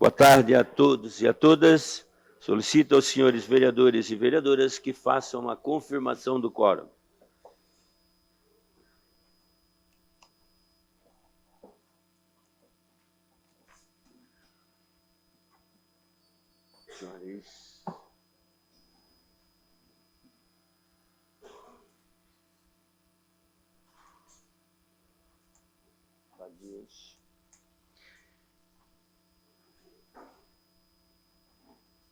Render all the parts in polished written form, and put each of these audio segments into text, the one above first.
Boa tarde a todos e a todas. Solicito aos senhores vereadores e vereadoras que façam a confirmação do quórum. Senhores.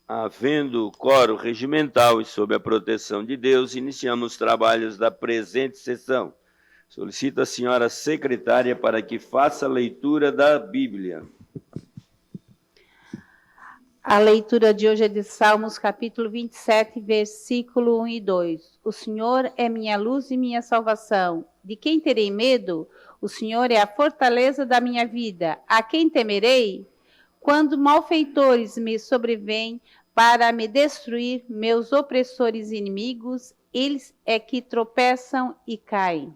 Havendo quórum regimental e sob a proteção de Deus, iniciamos os trabalhos da presente sessão. Solicito a senhora secretária para que faça a leitura da Bíblia. A leitura de hoje é de Salmos, capítulo 27, versículo 1 e 2. O Senhor é minha luz e minha salvação. De quem terei medo? O Senhor é a fortaleza da minha vida. A quem temerei? Quando malfeitores me sobrevêm para me destruir, meus opressores e inimigos, eles é que tropeçam e caem.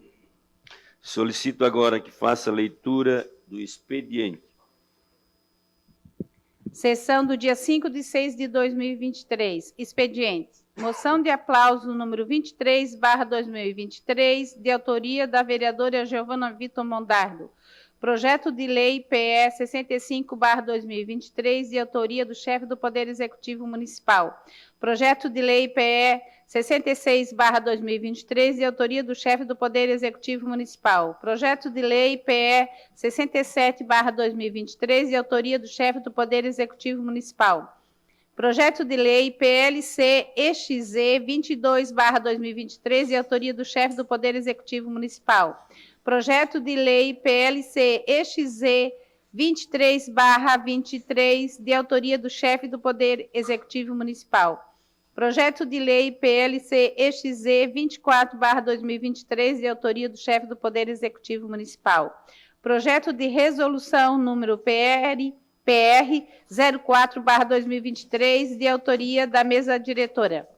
Solicito agora que faça a leitura do expediente. Sessão do dia 5/6 de 2023. Expediente. Moção de aplauso número 23/2023, de autoria da vereadora Giovana Vitor Mondardo. Projeto de lei PE 65/2023, de autoria do chefe do Poder Executivo Municipal. Projeto de lei PE 66/2023, de autoria do chefe do Poder Executivo Municipal. Projeto de lei PE 67/2023, de autoria do chefe do Poder Executivo Municipal. Projeto de lei PLC-EXE 22/2023, de autoria do chefe do Poder Executivo Municipal. Projeto de lei PLC-EXE 23/23, de autoria do chefe do Poder Executivo Municipal. Projeto de lei PLC-EXE 24/2023, de autoria do chefe do Poder Executivo Municipal. Projeto de resolução número PR 04/2023, de autoria da mesa diretora.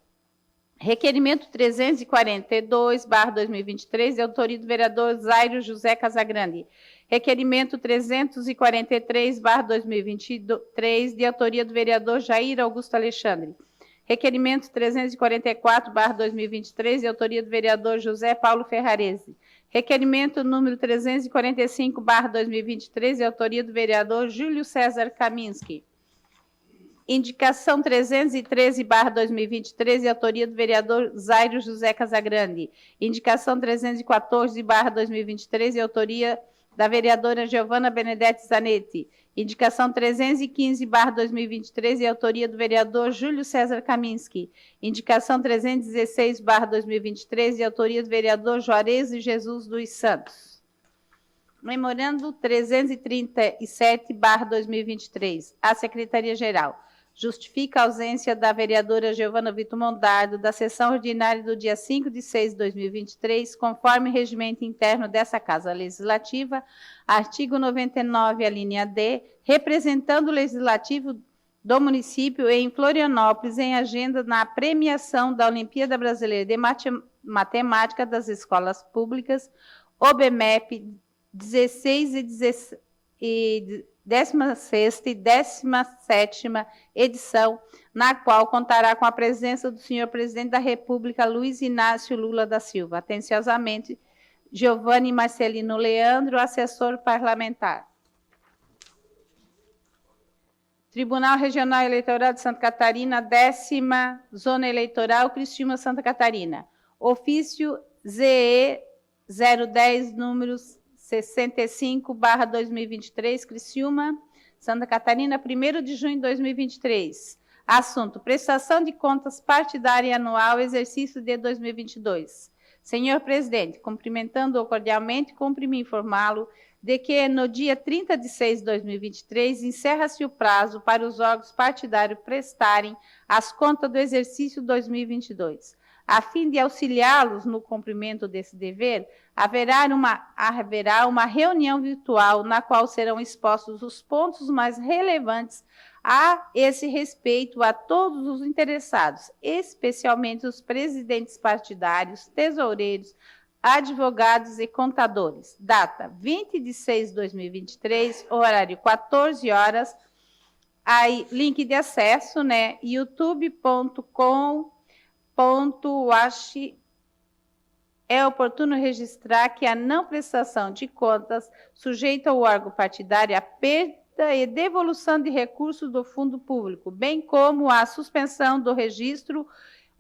Requerimento 342/2023, de autoria do vereador Zairo José Casagrande. Requerimento 343/2023, de autoria do vereador Jair Augusto Alexandre. Requerimento 344/2023, de autoria do vereador José Paulo Ferrarese. Requerimento número 345/2023, de autoria do vereador Júlio César Kaminski. Indicação 313/2023, de autoria do vereador Zairo José Casagrande. Indicação 314/2023, de autoria da vereadora Giovana Benedetti Zanetti. Indicação 315/2023, de autoria do vereador Júlio César Kaminski. Indicação 316/2023, de autoria do vereador Juarez Jesus dos Santos. Memorando 337/2023, à Secretaria-Geral. Justifica a ausência da vereadora Giovana Vitor Mondardo da sessão ordinária do dia 5/6 de 2023, conforme regimento interno dessa Casa Legislativa, artigo 99, a linha D, representando o Legislativo do município em Florianópolis em agenda na premiação da Olimpíada Brasileira de Matemática das Escolas Públicas, OBMEP 16 e 16ª e 17ª edição, na qual contará com a presença do senhor presidente da República, Luiz Inácio Lula da Silva. Atenciosamente, Giovanni Marcelino Leandro, assessor parlamentar. Tribunal Regional Eleitoral de Santa Catarina, 10ª Zona Eleitoral, Criciúma, Santa Catarina. Ofício ZE 010, números 65/2023, Criciúma, Santa Catarina, 1º de junho de 2023. Assunto: prestação de contas partidária anual, exercício de 2022. Senhor presidente, cumprimentando-o cordialmente, cumpre-me informá-lo de que no dia 30/6 de 2023 encerra-se o prazo para os órgãos partidários prestarem as contas do exercício 2022. A fim de auxiliá-los no cumprimento desse dever, haverá uma reunião virtual na qual serão expostos os pontos mais relevantes a esse respeito a todos os interessados, especialmente os presidentes partidários, tesoureiros, advogados e contadores. Data: 20/6 de 2023, horário 14 horas, Aí, link de acesso, né? youtube.com. É oportuno registrar que a não prestação de contas sujeita o órgão partidário à perda e devolução de recursos do fundo público, bem como a suspensão do registro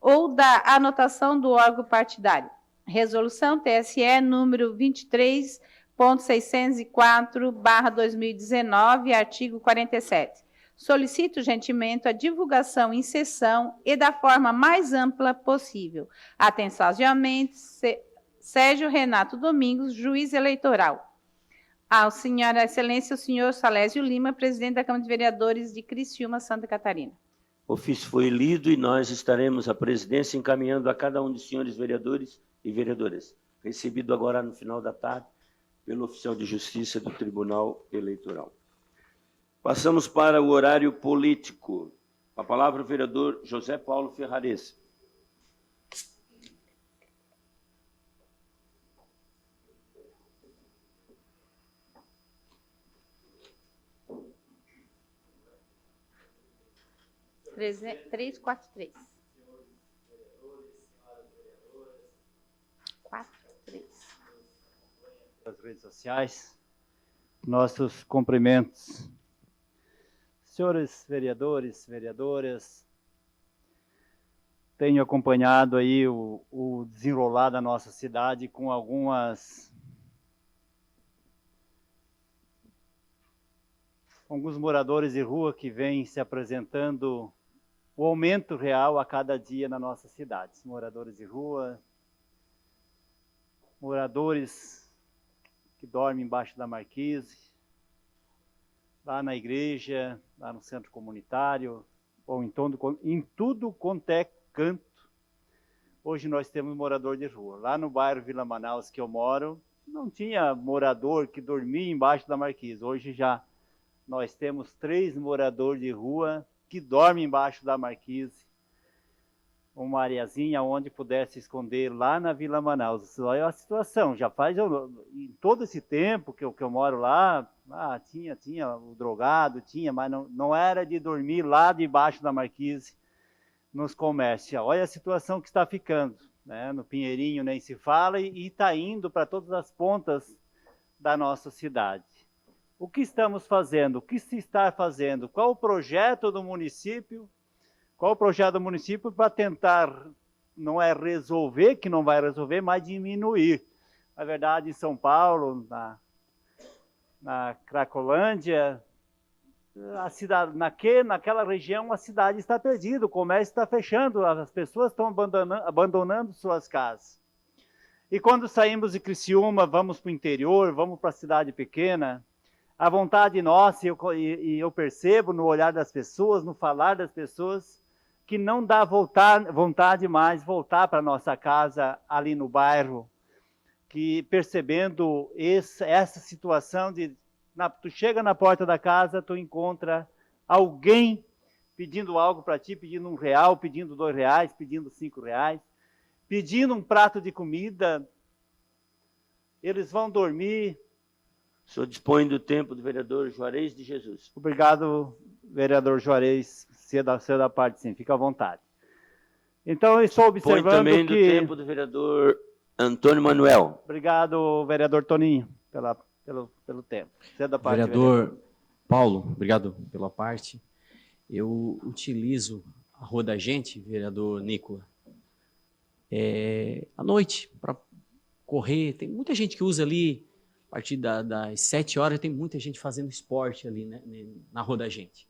ou da anotação do órgão partidário. Resolução TSE número 23.604/2019, artigo 47. Solicito gentilmente a divulgação em sessão e da forma mais ampla possível. Atenciosamente, Sérgio Renato Domingos, juiz eleitoral. Ao senhora excelência, o senhor Salésio Lima, presidente da Câmara de Vereadores de Criciúma, Santa Catarina. O ofício foi lido e nós estaremos à presidência encaminhando a cada um dos senhores vereadores e vereadoras, recebido agora no final da tarde pelo oficial de justiça do Tribunal Eleitoral. Passamos para o horário político. A palavra o vereador José Paulo Ferrares. Três, quatro, três. 4, 3. Das redes sociais, nossos cumprimentos. Senhores vereadores, vereadoras, tenho acompanhado aí o desenrolar da nossa cidade com alguns moradores de rua que vêm se apresentando o aumento real a cada dia na nossa cidade. Moradores de rua, moradores que dormem embaixo da marquise, lá na igreja, lá no centro comunitário, ou em tudo quanto é canto. Hoje nós temos morador de rua. Lá no bairro Vila Manaus que eu moro, não tinha morador que dormia embaixo da marquise. Hoje já nós temos 3 moradores de rua que dormem embaixo da marquise. Uma areazinha onde pudesse esconder lá na Vila Manaus. Olha a situação, já faz em todo esse tempo que eu moro lá, tinha o drogado, mas não era de dormir lá debaixo da marquise nos comércios. Olha a situação que está ficando, né? No Pinheirinho nem se fala e está indo para todas as pontas da nossa cidade. O que estamos fazendo? O que se está fazendo? Qual o projeto do município? Qual o projeto do município para tentar, não é resolver, que não vai resolver, mas diminuir? Na verdade, em São Paulo, na Cracolândia, a cidade, naquela região a cidade está perdida, o comércio está fechando, as pessoas estão abandonando suas casas. E quando saímos de Criciúma, vamos para o interior, vamos para a cidade pequena, a vontade nossa, e eu percebo no olhar das pessoas, no falar das pessoas, que não dá vontade mais voltar para nossa casa ali no bairro, que percebendo essa situação tu chega na porta da casa, tu encontra alguém pedindo algo para ti, pedindo R$1, pedindo R$2, pedindo R$5, pedindo um prato de comida, eles vão dormir. O senhor dispõe do tempo do vereador Juarez de Jesus. Obrigado, vereador Juarez, se é da parte sim, fica à vontade. Então, eu estou observando Dispõe também do tempo do vereador Antônio Manuel. Obrigado, vereador Toninho, pelo tempo. Se é da parte, vereador Paulo, obrigado pela parte. Eu utilizo a Rua da Gente, vereador Nicola, à noite, para correr. Tem muita gente que usa ali, a partir das 7 horas, tem muita gente fazendo esporte ali, né, na Rua da Gente.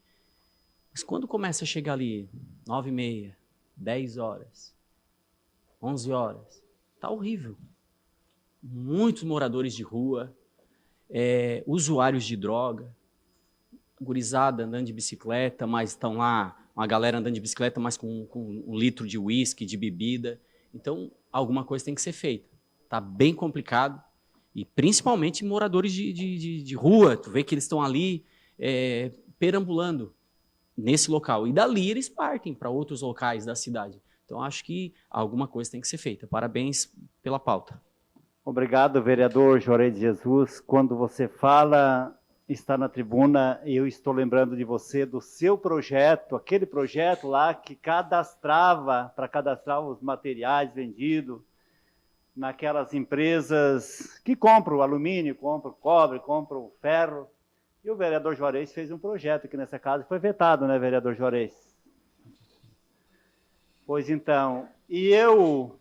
Mas quando começa a chegar ali, 9h30, 10 horas, 11 horas, tá horrível. Muitos moradores de rua, usuários de droga, gurizada andando de bicicleta, mas estão lá, uma galera andando de bicicleta, mas com 1 litro de uísque, de bebida. Então, alguma coisa tem que ser feita. Está bem complicado, e principalmente moradores de rua, tu vê que eles estão ali perambulando nesse local, e dali eles partem para outros locais da cidade. Então, acho que alguma coisa tem que ser feita. Parabéns pela pauta. Obrigado, vereador Juarez de Jesus. Quando você fala está na tribuna, eu estou lembrando de você, do seu projeto, aquele projeto lá que para cadastrar os materiais vendidos naquelas empresas que compram alumínio, compram cobre, compram ferro. E o vereador Juarez fez um projeto aqui nessa casa, foi vetado, né, vereador Juarez? Pois então, e eu,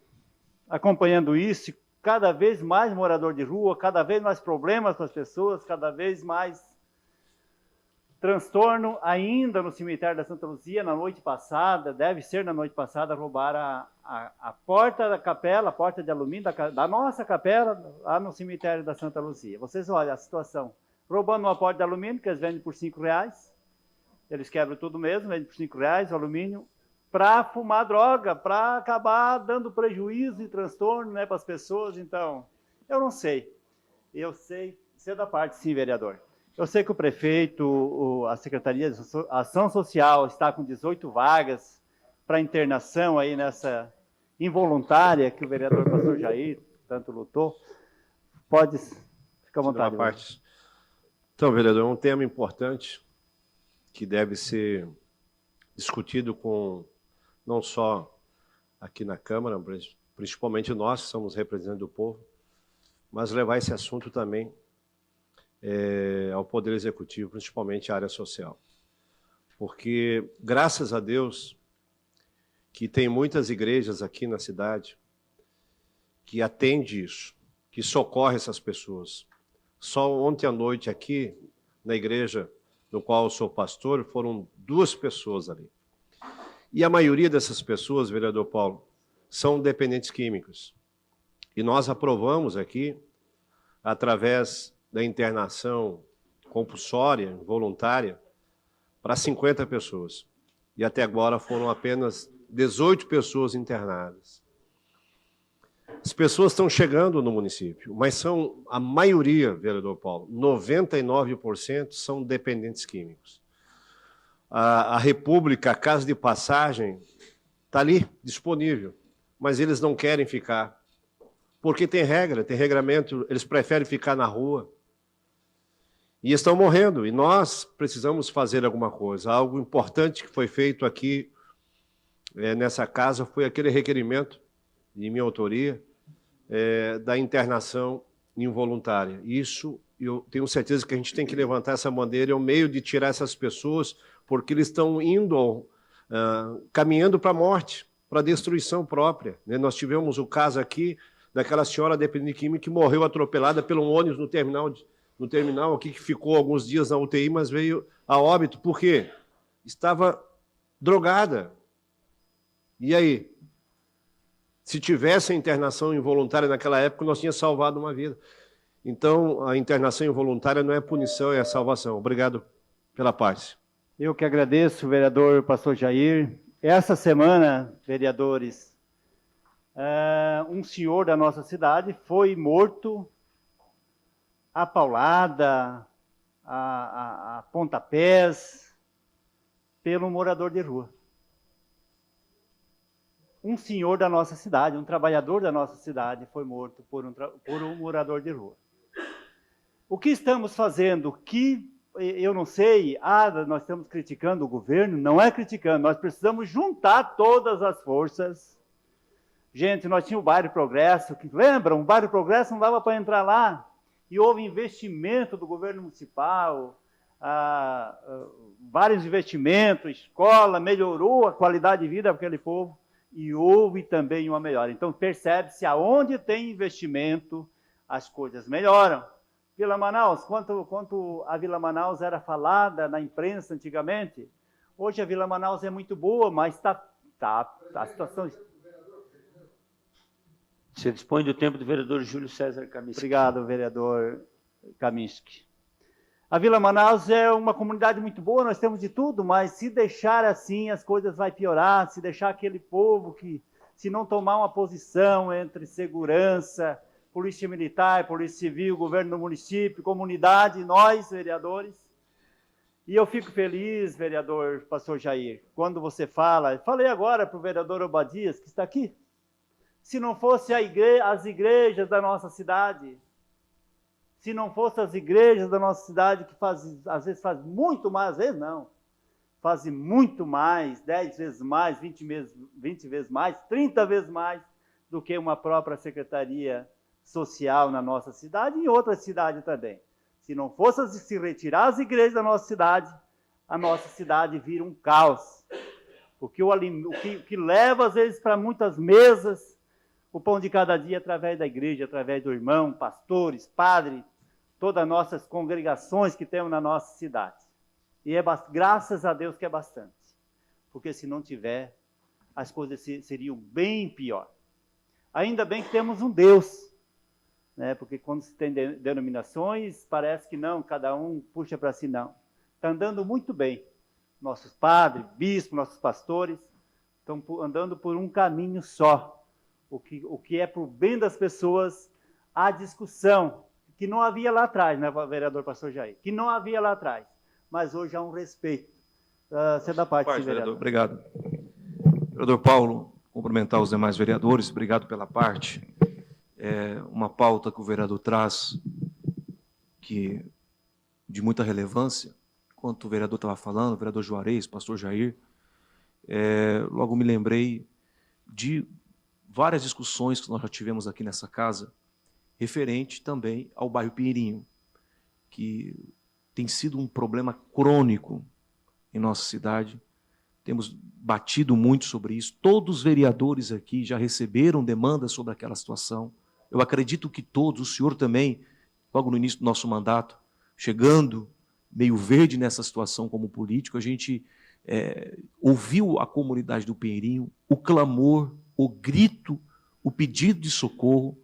acompanhando isso, cada vez mais morador de rua, cada vez mais problemas com as pessoas, cada vez mais transtorno. Ainda no cemitério da Santa Luzia, na noite passada, deve ser na noite passada, roubaram a porta da capela, a porta de alumínio da nossa capela, lá no cemitério da Santa Luzia. Vocês olham a situação. Roubando uma porta de alumínio, que eles vendem por R$5. Eles quebram tudo mesmo, vendem por R$5 o alumínio, para fumar droga, para acabar dando prejuízo e transtorno, né, para as pessoas. Então, eu não sei. Eu sei, ser da parte, sim, vereador. Eu sei que o prefeito, a Secretaria de Ação Social está com 18 vagas para internação aí nessa involuntária que o vereador pastor Jair tanto lutou. Pode ficar à vontade. Então, vereador, é um tema importante que deve ser discutido com não só aqui na Câmara, principalmente nós que somos representantes do povo, mas levar esse assunto também ao Poder Executivo, principalmente à área social. Porque, graças a Deus, que tem muitas igrejas aqui na cidade que atende isso, que socorre essas pessoas. Só ontem à noite aqui, na igreja no qual eu sou pastor, foram 2 pessoas ali. E a maioria dessas pessoas, vereador Paulo, são dependentes químicos. E nós aprovamos aqui, através da internação compulsória, voluntária, para 50 pessoas. E até agora foram apenas 18 pessoas internadas. As pessoas estão chegando no município, mas são a maioria, vereador Paulo, 99% são dependentes químicos. A República, a Casa de Passagem, está ali, disponível, mas eles não querem ficar, porque tem regra, tem regramento, eles preferem ficar na rua. E estão morrendo, e nós precisamos fazer alguma coisa. Algo importante que foi feito aqui nessa casa foi aquele requerimento, de minha autoria, da internação involuntária. Isso, eu tenho certeza que a gente tem que levantar essa bandeira, é o meio de tirar essas pessoas, porque eles estão indo, caminhando para a morte, para a destruição própria. Né? Nós tivemos o caso aqui daquela senhora dependente química que morreu atropelada pelo ônibus no terminal aqui, que ficou alguns dias na UTI, mas veio a óbito. Por quê? Estava drogada. E aí? Se tivesse a internação involuntária naquela época, nós tínhamos salvado uma vida. Então, a internação involuntária não é punição, é salvação. Obrigado pela paz. Eu que agradeço, vereador pastor Jair. Essa semana, vereadores, um senhor da nossa cidade foi morto a paulada, a pontapés, pelo morador de rua. Um senhor da nossa cidade, um trabalhador da nossa cidade foi morto por um morador de rua. O que estamos fazendo? Que eu não sei, nós estamos criticando o governo, não é criticando, nós precisamos juntar todas as forças. Gente, nós tínhamos o Bairro Progresso, lembram? O Bairro Progresso não dava para entrar lá, e houve investimento do governo municipal, vários investimentos, escola, melhorou a qualidade de vida daquele povo, e houve também uma melhora. Então, percebe-se, aonde tem investimento, as coisas melhoram. Vila Manaus, quanto a Vila Manaus era falada na imprensa antigamente, hoje a Vila Manaus é muito boa, mas a situação... Você dispõe do tempo do vereador Júlio César Kaminski. Obrigado, vereador Kaminski. A Vila Manaus é uma comunidade muito boa, nós temos de tudo, mas se deixar assim, as coisas vão piorar, se deixar aquele povo que, se não tomar uma posição entre segurança, polícia militar, polícia civil, governo do município, comunidade, nós, vereadores. E eu fico feliz, vereador pastor Jair, quando você falei agora para o vereador Obadias, que está aqui, se não fosse as igrejas da nossa cidade, Se não fossem as igrejas da nossa cidade, que às vezes fazem muito mais, às vezes não, fazem muito mais, 10 vezes mais, 20 vezes mais, 30 vezes mais do que uma própria secretaria social na nossa cidade e em outras cidades também. Se não fosse se retirar as igrejas da nossa cidade, a nossa cidade vira um caos. Porque o que leva, às vezes, para muitas mesas, o pão de cada dia através da igreja, através do irmão, pastores, padre, todas as nossas congregações que temos na nossa cidade. E graças a Deus que é bastante. Porque se não tiver, as coisas seriam bem pior. Ainda bem que temos um Deus, né? Porque quando se tem denominações, parece que não, cada um puxa para si, não. Está andando muito bem. Nossos padres, bispos, nossos pastores estão andando por um caminho só. O que é para o bem das pessoas, a discussão, que não havia lá atrás, né, vereador pastor Jair? Que não havia lá atrás, mas hoje há um respeito. Você é da parte, vereador. Obrigado. Vereador Paulo, cumprimentar os demais vereadores, obrigado pela parte. Uma pauta que o vereador traz, que de muita relevância, enquanto o vereador estava falando, o vereador Juarez, pastor Jair, logo me lembrei de várias discussões que nós já tivemos aqui nessa casa, referente também ao bairro Pinheirinho, que tem sido um problema crônico em nossa cidade. Temos batido muito sobre isso. Todos os vereadores aqui já receberam demandas sobre aquela situação. Eu acredito que todos, o senhor também, logo no início do nosso mandato, chegando meio verde nessa situação como político, a gente ouviu a comunidade do Pinheirinho, o clamor, o grito, o pedido de socorro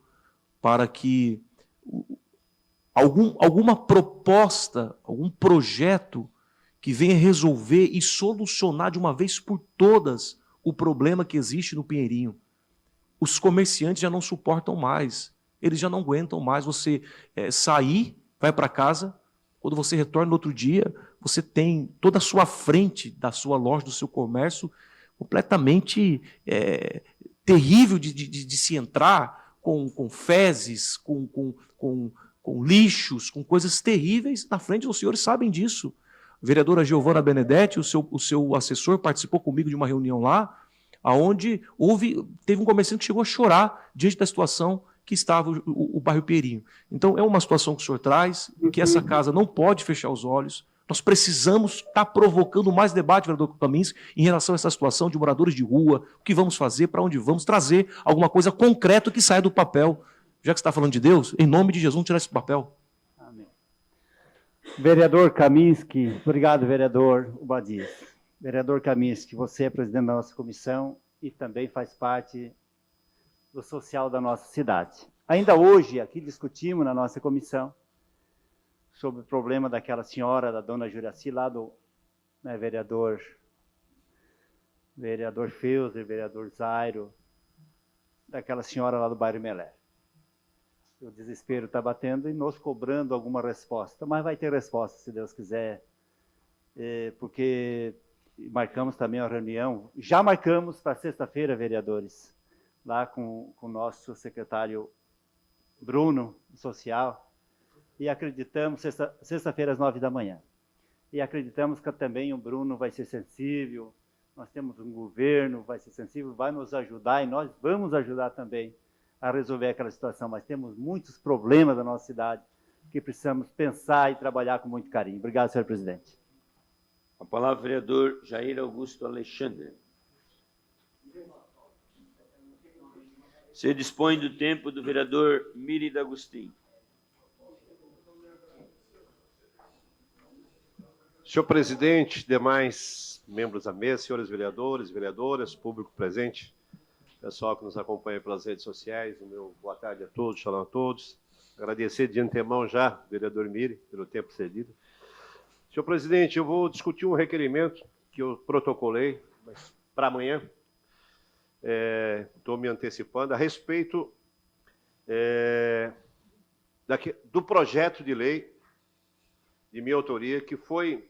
para que alguma proposta, algum projeto que venha resolver e solucionar de uma vez por todas o problema que existe no Pinheirinho. Os comerciantes já não suportam mais, eles já não aguentam mais você sair, vai para casa, quando você retorna no outro dia, você tem toda a sua frente da sua loja, do seu comércio, completamente terrível de se entrar, com fezes, com lixos, com coisas terríveis na frente. Os senhores sabem disso. A vereadora Giovana Benedetti, o seu assessor, participou comigo de uma reunião lá, onde teve um comerciante que chegou a chorar diante da situação que estava o bairro Pinheirinho. Então, é uma situação que o senhor traz, que essa casa não pode fechar os olhos. Nós precisamos estar provocando mais debate, vereador Kaminski, em relação a essa situação de moradores de rua, o que vamos fazer, para onde vamos, trazer alguma coisa concreta que saia do papel. Já que você está falando de Deus, em nome de Jesus, vamos tirar esse papel. Amém. Vereador Kaminski, obrigado, vereador Ubadias. Vereador Kaminski, você é presidente da nossa comissão e também faz parte do social da nossa cidade. Ainda hoje, aqui discutimos na nossa comissão sobre o problema daquela senhora, da dona Juraci, lá do vereador Feuser, vereador Zairo, daquela senhora lá do bairro Melé. O desespero está batendo e nos cobrando alguma resposta, mas vai ter resposta, se Deus quiser, porque marcamos também a reunião, já marcamos para sexta-feira, vereadores, lá com o nosso secretário Bruno, social, e acreditamos, sexta-feira às 9 da manhã, e acreditamos que também o Bruno vai ser sensível, nós temos um governo, vai ser sensível, vai nos ajudar, e nós vamos ajudar também a resolver aquela situação, mas temos muitos problemas na nossa cidade que precisamos pensar e trabalhar com muito carinho. Obrigado, senhor presidente. A palavra, vereador Jair Augusto Alexandre. Você dispõe do tempo do vereador Miri D'Agostinho. Senhor presidente, demais membros da mesa, senhores vereadores, vereadoras, público presente, pessoal que nos acompanha pelas redes sociais, o meu boa tarde a todos, shalom a todos. Agradecer de antemão já, vereador Miri, pelo tempo cedido. Senhor presidente, eu vou discutir um requerimento que eu protocolei para amanhã. Estou me antecipando a respeito do projeto de lei de minha autoria, que foi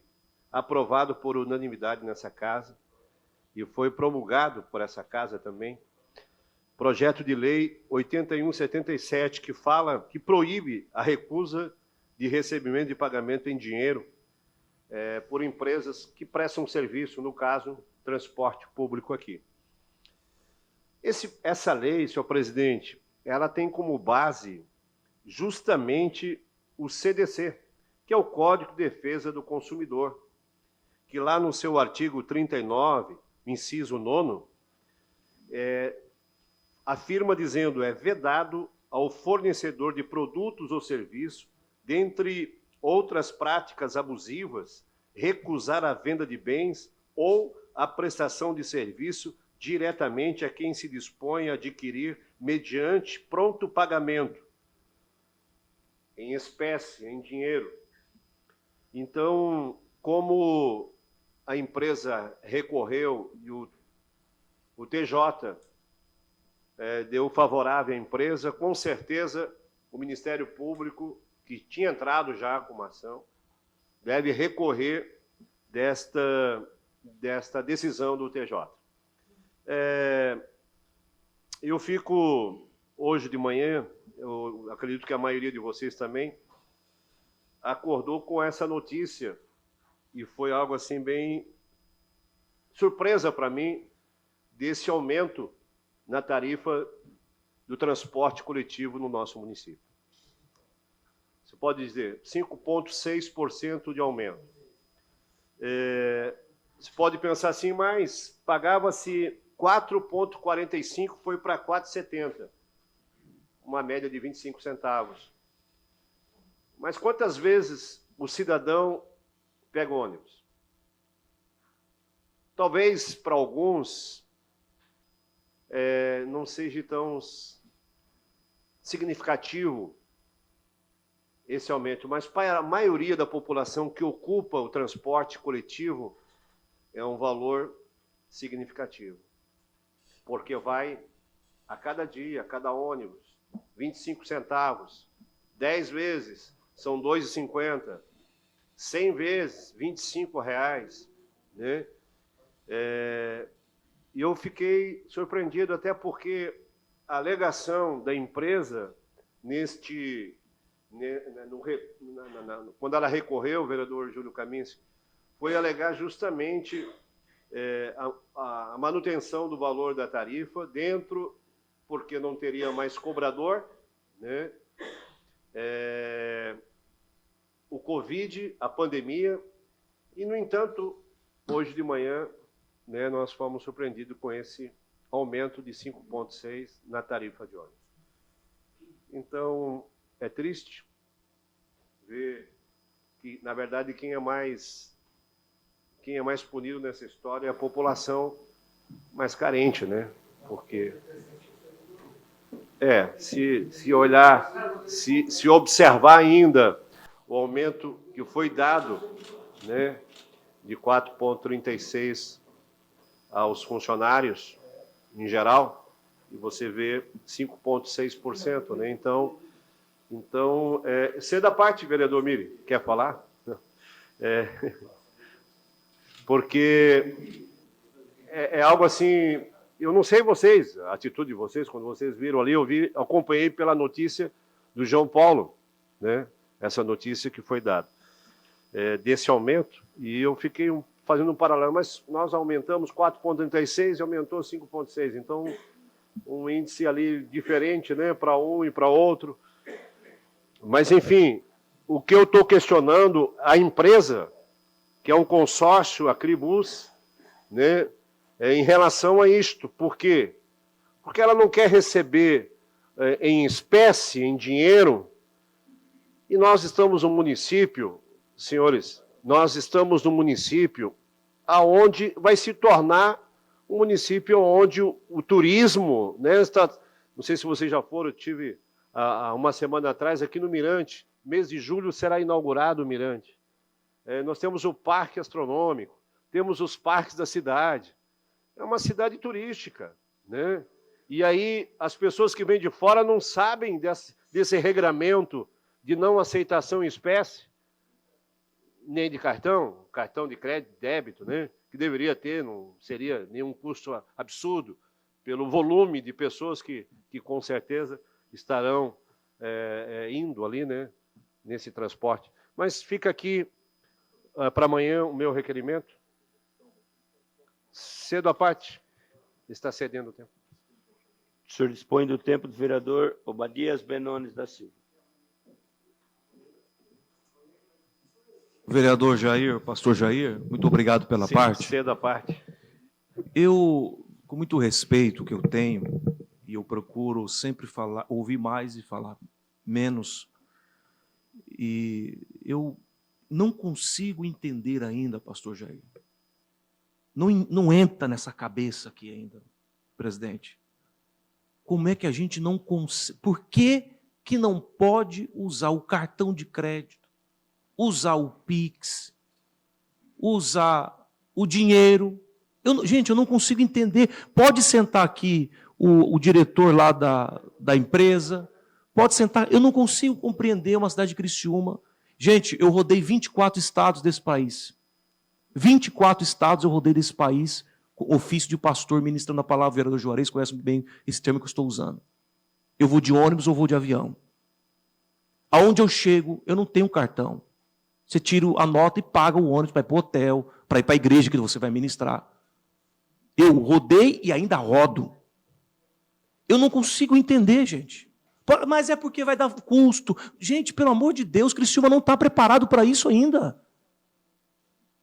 aprovado por unanimidade nessa casa e foi promulgado por essa casa também. Projeto de lei 8177, que proíbe a recusa de recebimento de pagamento em dinheiro por empresas que prestam serviço, no caso, transporte público aqui. Essa lei, senhor presidente, ela tem como base justamente o CDC, que é o Código de Defesa do Consumidor, que lá no seu artigo 39, inciso 9, afirma dizendo: é vedado ao fornecedor de produtos ou serviços, dentre outras práticas abusivas, recusar a venda de bens ou a prestação de serviço diretamente a quem se dispõe a adquirir mediante pronto pagamento, em espécie, em dinheiro. Então, como a empresa recorreu e o TJ deu favorável à empresa, com certeza o Ministério Público, que tinha entrado já com uma ação, deve recorrer desta decisão do TJ. Eu fico, hoje de manhã, eu acredito que a maioria de vocês também, acordou com essa notícia, e foi algo assim bem surpresa para mim, desse aumento na tarifa do transporte coletivo no nosso município. Você pode dizer 5,6% de aumento. Você pode pensar assim, mas pagava-se 4,45, foi para 4,70, uma média de 25 centavos. Mas quantas vezes o cidadão pega ônibus? Talvez para alguns não seja tão significativo esse aumento, mas para a maioria da população que ocupa o transporte coletivo é um valor significativo, porque vai a cada dia, a cada ônibus, 25 centavos, 10 vezes são R$ 2,50, 100 vezes R$ 25,00, né? E eu fiquei surpreendido até porque a alegação da empresa quando ela recorreu, o vereador Júlio Kaminski, foi alegar justamente a manutenção do valor da tarifa porque não teria mais cobrador, né? O Covid, a pandemia, e, no entanto, hoje de manhã, né, nós fomos surpreendidos com esse aumento de 5,6% na tarifa de ônibus. Então, é triste ver que, na verdade, quem é mais punido nessa história é a população mais carente, né? Porque se olhar, se observar ainda o aumento que foi dado, né, de 4,36 aos funcionários em geral, e você vê 5,6%, né? Então, você da parte, vereador Miri, quer falar? Porque é algo assim, eu não sei vocês, a atitude de vocês, quando vocês viram ali, acompanhei pela notícia do João Paulo, né? Essa notícia que foi dada, desse aumento, e eu fiquei fazendo um paralelo, mas nós aumentamos 4,36 e aumentou 5,6, então um índice ali diferente, né, para um e para outro. Mas, enfim, o que eu estou questionando, a empresa, que é um consórcio, a Cribus, né, em relação a isto. Por quê? Porque ela não quer receber em espécie, em dinheiro, e nós estamos num município, senhores, nós estamos num município aonde vai se tornar um município onde o turismo, né, não sei se vocês já foram, eu tive há uma semana atrás aqui no Mirante, mês de julho será inaugurado o Mirante. Nós temos o Parque Astronômico, temos os parques da cidade. É uma cidade turística, né? E aí as pessoas que vêm de fora não sabem desse regramento de não aceitação em espécie, nem de cartão de crédito, débito, né? Que deveria ter, não seria nenhum custo absurdo, pelo volume de pessoas que com certeza estarão indo ali, né? nesse transporte. Mas fica aqui para amanhã o meu requerimento. Cedo à parte, está cedendo o tempo. O senhor dispõe do tempo do vereador Obadias Benones da Silva. Vereador Jair, pastor Jair, muito obrigado pela Sim, parte. cedo à parte. Eu, com muito respeito que eu tenho, e eu procuro sempre falar, ouvir mais e falar menos, e eu não consigo entender ainda, pastor Jair, não entra nessa cabeça aqui ainda, presidente, como é que a gente não consegue, por que não pode usar o cartão de crédito, usar o Pix, usar o dinheiro? Gente, eu não consigo entender. Pode sentar aqui o diretor lá da empresa, pode sentar. Eu não consigo compreender uma cidade de Criciúma. Gente, eu rodei 24 estados desse país. 24 estados eu rodei desse país, com ofício de pastor, ministrando a palavra. O vereador Juarez conhece bem esse termo que eu estou usando. Eu vou de ônibus ou vou de avião. Aonde eu chego, eu não tenho cartão. Você tira a nota e paga o ônibus para ir para o hotel, para ir para a igreja que você vai ministrar. Eu rodei e ainda rodo. Eu não consigo entender, gente. Mas é porque vai dar custo. Gente, pelo amor de Deus, Criciúma não está preparado para isso ainda.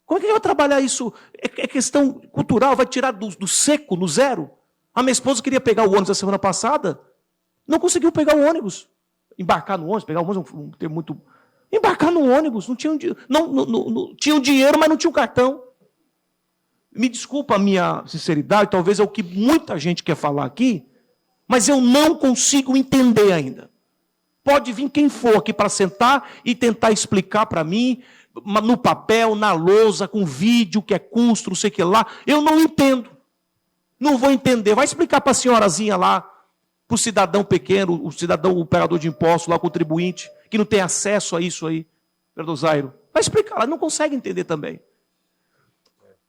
Como é que vai trabalhar isso? É questão cultural, vai tirar do seco, no zero? A minha esposa queria pegar o ônibus a semana passada, não conseguiu pegar o ônibus. Embarcar no ônibus, pegar o ônibus é um termo muito... Embarcar no ônibus, não tinha tinha dinheiro, mas não tinha um cartão. Me desculpa a minha sinceridade, talvez é o que muita gente quer falar aqui, mas eu não consigo entender ainda. Pode vir quem for aqui para sentar e tentar explicar para mim, no papel, na lousa, com vídeo, que é custo, não sei o que lá. Eu não entendo. Não vou entender. Vai explicar para a senhorazinha lá, para o cidadão pequeno, o cidadão, o pagador de impostos, lá, o contribuinte, que não tem acesso a isso aí, vereador Zairo. Vai explicar, ela não consegue entender também.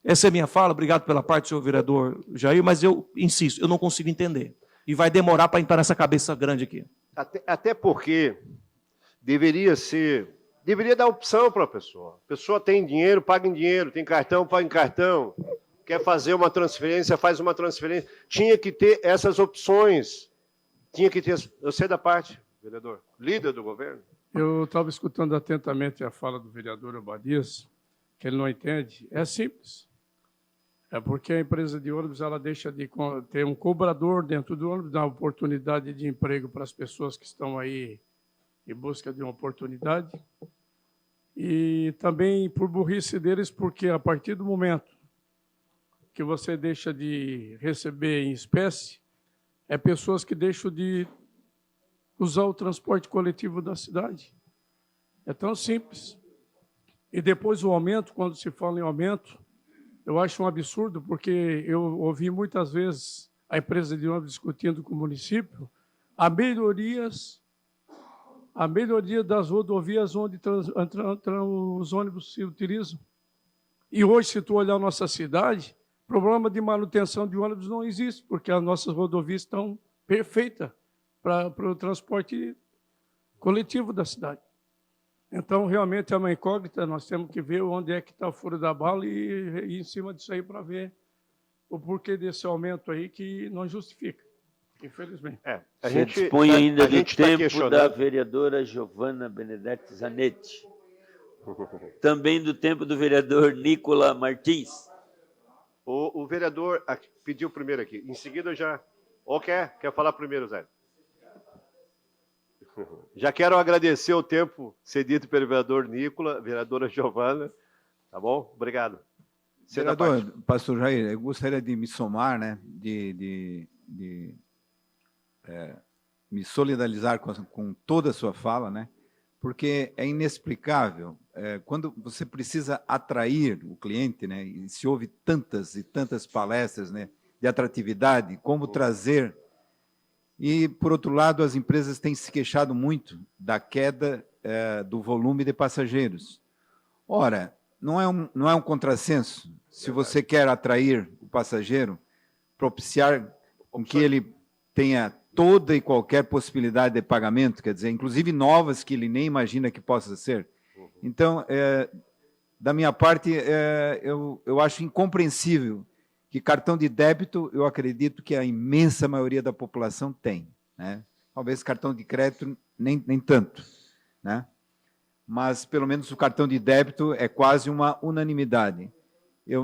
Essa é a minha fala, obrigado pela parte, senhor vereador Jair, mas eu insisto, eu não consigo entender. E vai demorar para entrar nessa cabeça grande aqui. Até porque deveria dar opção para a pessoa. A pessoa tem dinheiro, paga em dinheiro, tem cartão, paga em cartão. Quer fazer uma transferência, faz uma transferência. Tinha que ter essas opções. Tinha que ter... Eu sei da parte, vereador, líder do governo. Eu estava escutando atentamente a fala do vereador Obadias, que ele não entende. É simples. É porque a empresa de ônibus ela deixa de ter um cobrador dentro do ônibus, dá oportunidade de emprego para as pessoas que estão aí em busca de uma oportunidade. E também por burrice deles, porque a partir do momento que você deixa de receber em espécie, é pessoas que deixam de usar o transporte coletivo da cidade. É tão simples. E depois o aumento, quando se fala em aumento, eu acho um absurdo, porque eu ouvi muitas vezes a empresa de ônibus discutindo com o município a melhoria das rodovias onde os ônibus se utilizam. E hoje, se tu olhar a nossa cidade, problema de manutenção de ônibus não existe, porque as nossas rodovias estão perfeitas para o transporte coletivo da cidade. Então, realmente, é uma incógnita, nós temos que ver onde é que está o furo da bala e ir em cima disso aí para ver o porquê desse aumento aí que não justifica, infelizmente. A gente dispõe ainda do tempo da vereadora Giovana Benedetti Zanetti. Também do tempo do vereador Nicola Martins. O vereador pediu primeiro aqui. Em seguida, eu já... Ou quer falar primeiro, Zé? Já quero agradecer o tempo cedido pelo vereador Nicola, vereadora Giovana. Tá bom? Obrigado. Vereador, pastor Jair, eu gostaria de me somar, né, me solidarizar com toda a sua fala, né, porque é inexplicável. Quando você precisa atrair o cliente, né, e se ouve tantas e tantas palestras, né, de atratividade, como trazer... E, por outro lado, as empresas têm se queixado muito da queda do volume de passageiros. Ora, não é um contrassenso, se você quer atrair o passageiro, propiciar com que ele tenha toda e qualquer possibilidade de pagamento, quer dizer, inclusive novas que ele nem imagina que possa ser. Então, da minha parte, eu acho incompreensível que cartão de débito, eu acredito que a imensa maioria da população tem, né? Talvez cartão de crédito nem tanto, né? Mas, pelo menos, o cartão de débito é quase uma unanimidade. Eu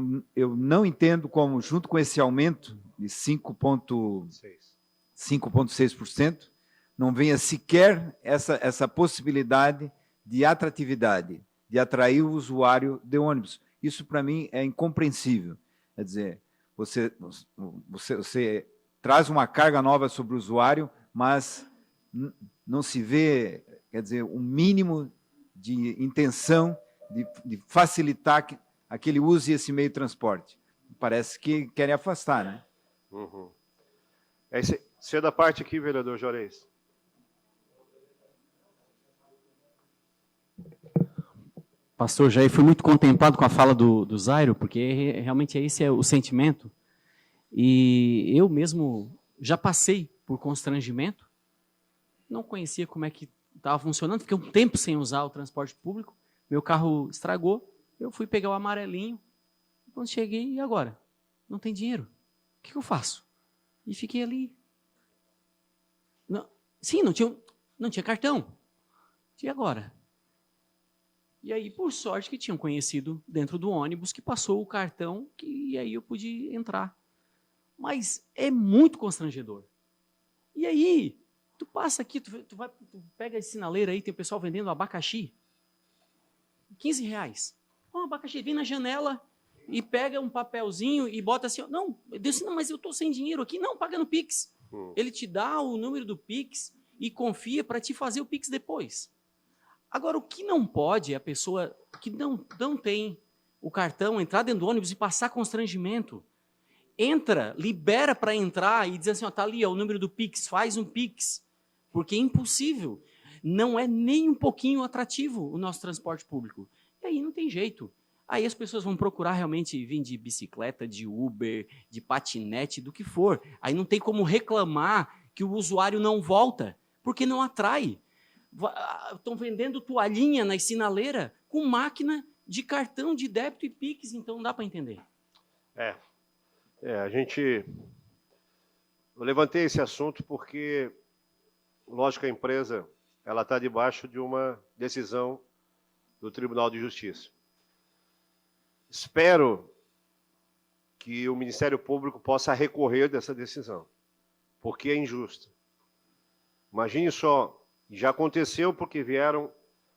não entendo como, junto com esse aumento de 5,6%, não venha sequer essa possibilidade de atratividade, de atrair o usuário de ônibus. Isso, para mim, é incompreensível. Quer dizer, você traz uma carga nova sobre o usuário, mas não se vê, quer dizer, um mínimo de intenção de facilitar que aquele use esse meio de transporte. Parece que querem afastar, né? Uhum. Você é da parte aqui, vereador Juarez. Pastor Jair, fui muito contemplado com a fala do Zairo, porque realmente esse é o sentimento. E eu mesmo já passei por constrangimento, não conhecia como é que estava funcionando, fiquei um tempo sem usar o transporte público, meu carro estragou, eu fui pegar o amarelinho, quando cheguei, e agora? Não tem dinheiro, o que eu faço? E fiquei ali. Não tinha cartão. E agora? E aí, por sorte, que tinham conhecido dentro do ônibus que passou o cartão, e aí eu pude entrar. Mas é muito constrangedor. E aí, tu passa aqui, tu pega esse sinaleiro aí, tem o pessoal vendendo abacaxi. R$15. Um abacaxi, vem na janela e pega um papelzinho e bota assim, não, Deus, não, mas eu estou sem dinheiro aqui, não, paga no Pix. Ele te dá o número do Pix e confia para te fazer o Pix depois. Agora, o que não pode é a pessoa que não tem o cartão entrar dentro do ônibus e passar constrangimento. Entra, libera para entrar e diz assim, tá ali, o número do Pix, faz um Pix. Porque é impossível. Não é nem um pouquinho atrativo o nosso transporte público. E aí não tem jeito. Aí as pessoas vão procurar realmente vir de bicicleta, de Uber, de patinete, do que for. Aí não tem como reclamar que o usuário não volta, porque não atrai. Estão vendendo toalhinha na sinaleiras com máquina de cartão de débito e Pix, então não dá para entender. Eu levantei esse assunto porque, lógico, que a empresa ela está debaixo de uma decisão do Tribunal de Justiça. Espero que o Ministério Público possa recorrer dessa decisão, porque é injusta. Imagine só, já aconteceu porque vieram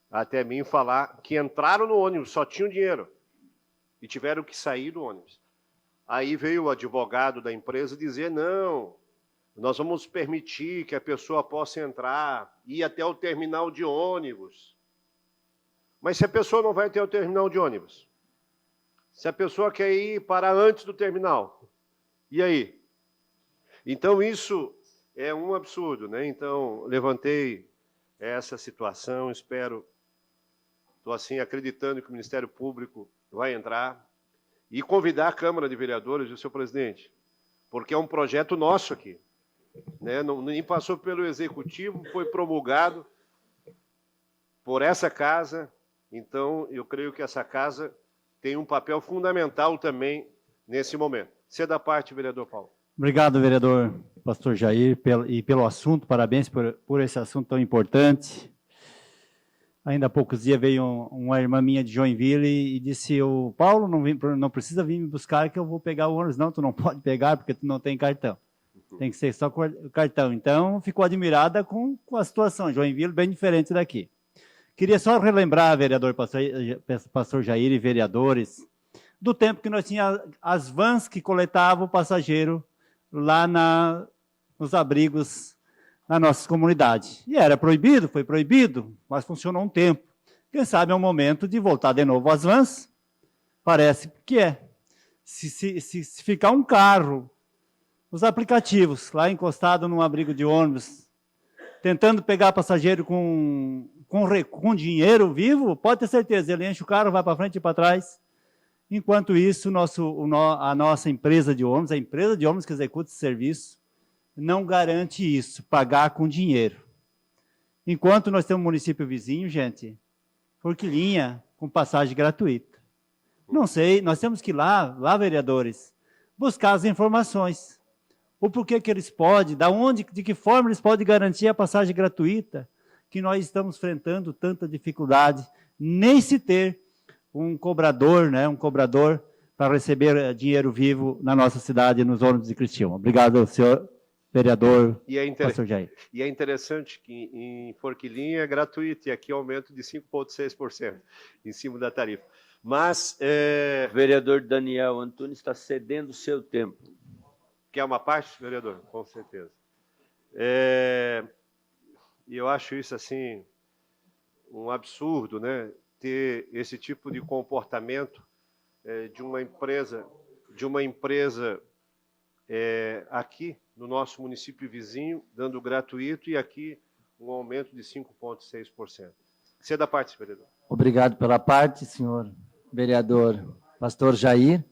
até mim falar que entraram no ônibus, só tinham dinheiro, e tiveram que sair do ônibus. Aí veio o advogado da empresa dizer, não, nós vamos permitir que a pessoa possa entrar, ir até o terminal de ônibus. Mas se a pessoa não vai até o terminal de ônibus, se a pessoa quer ir para antes do terminal, e aí? Então isso é um absurdo, né? Então levantei essa situação, estou assim acreditando que o Ministério Público vai entrar e convidar a Câmara de Vereadores, o senhor presidente, porque é um projeto nosso aqui, né? Nem passou pelo Executivo, foi promulgado por essa casa, então eu creio que essa casa tem um papel fundamental também nesse momento. Você é da parte, vereador Paulo. Obrigado, vereador pastor Jair, pelo assunto, parabéns por esse assunto tão importante. Ainda há poucos dias veio uma irmã minha de Joinville e disse, o Paulo, não precisa vir me buscar que eu vou pegar o ônibus. Não, tu não pode pegar porque tu não tem cartão. Tem que ser só o cartão. Então, ficou admirada com a situação. Joinville, bem diferente daqui. Queria só relembrar, vereador pastor Jair e vereadores, do tempo que nós tínhamos as vans que coletavam o passageiro lá nos abrigos na nossa comunidade. E era proibido, foi proibido, mas funcionou um tempo. Quem sabe é o momento de voltar de novo às vans? Parece que é. Se ficar um carro, os aplicativos, lá encostado num abrigo de ônibus, tentando pegar passageiro com dinheiro vivo, pode ter certeza, ele enche o carro, vai para frente e para trás. Enquanto isso, a nossa empresa de ônibus, a empresa de ônibus que executa esse serviço, não garante isso, pagar com dinheiro. Enquanto nós temos um município vizinho, gente, Forquilinha, com passagem gratuita. Não sei, nós temos que ir lá, vereadores, buscar as informações. O porquê que eles podem, de que forma eles podem garantir a passagem gratuita, que nós estamos enfrentando tanta dificuldade, nem se ter um cobrador, né, para receber dinheiro vivo na nossa cidade, nos ônibus de Criciúma. Obrigado, senhor vereador, pastor Jair. E é interessante que em Forquilinha é gratuito e aqui aumento de 5,6% em cima da tarifa. Mas O vereador Daniel Antunes está cedendo o seu tempo. quer uma parte, vereador? Com certeza. E eu acho isso assim um absurdo, né? Ter esse tipo de comportamento de uma empresa aqui no nosso município vizinho, dando gratuito, e aqui um aumento de 5,6%. Você da parte, vereador. Obrigado pela parte, senhor vereador pastor Jair.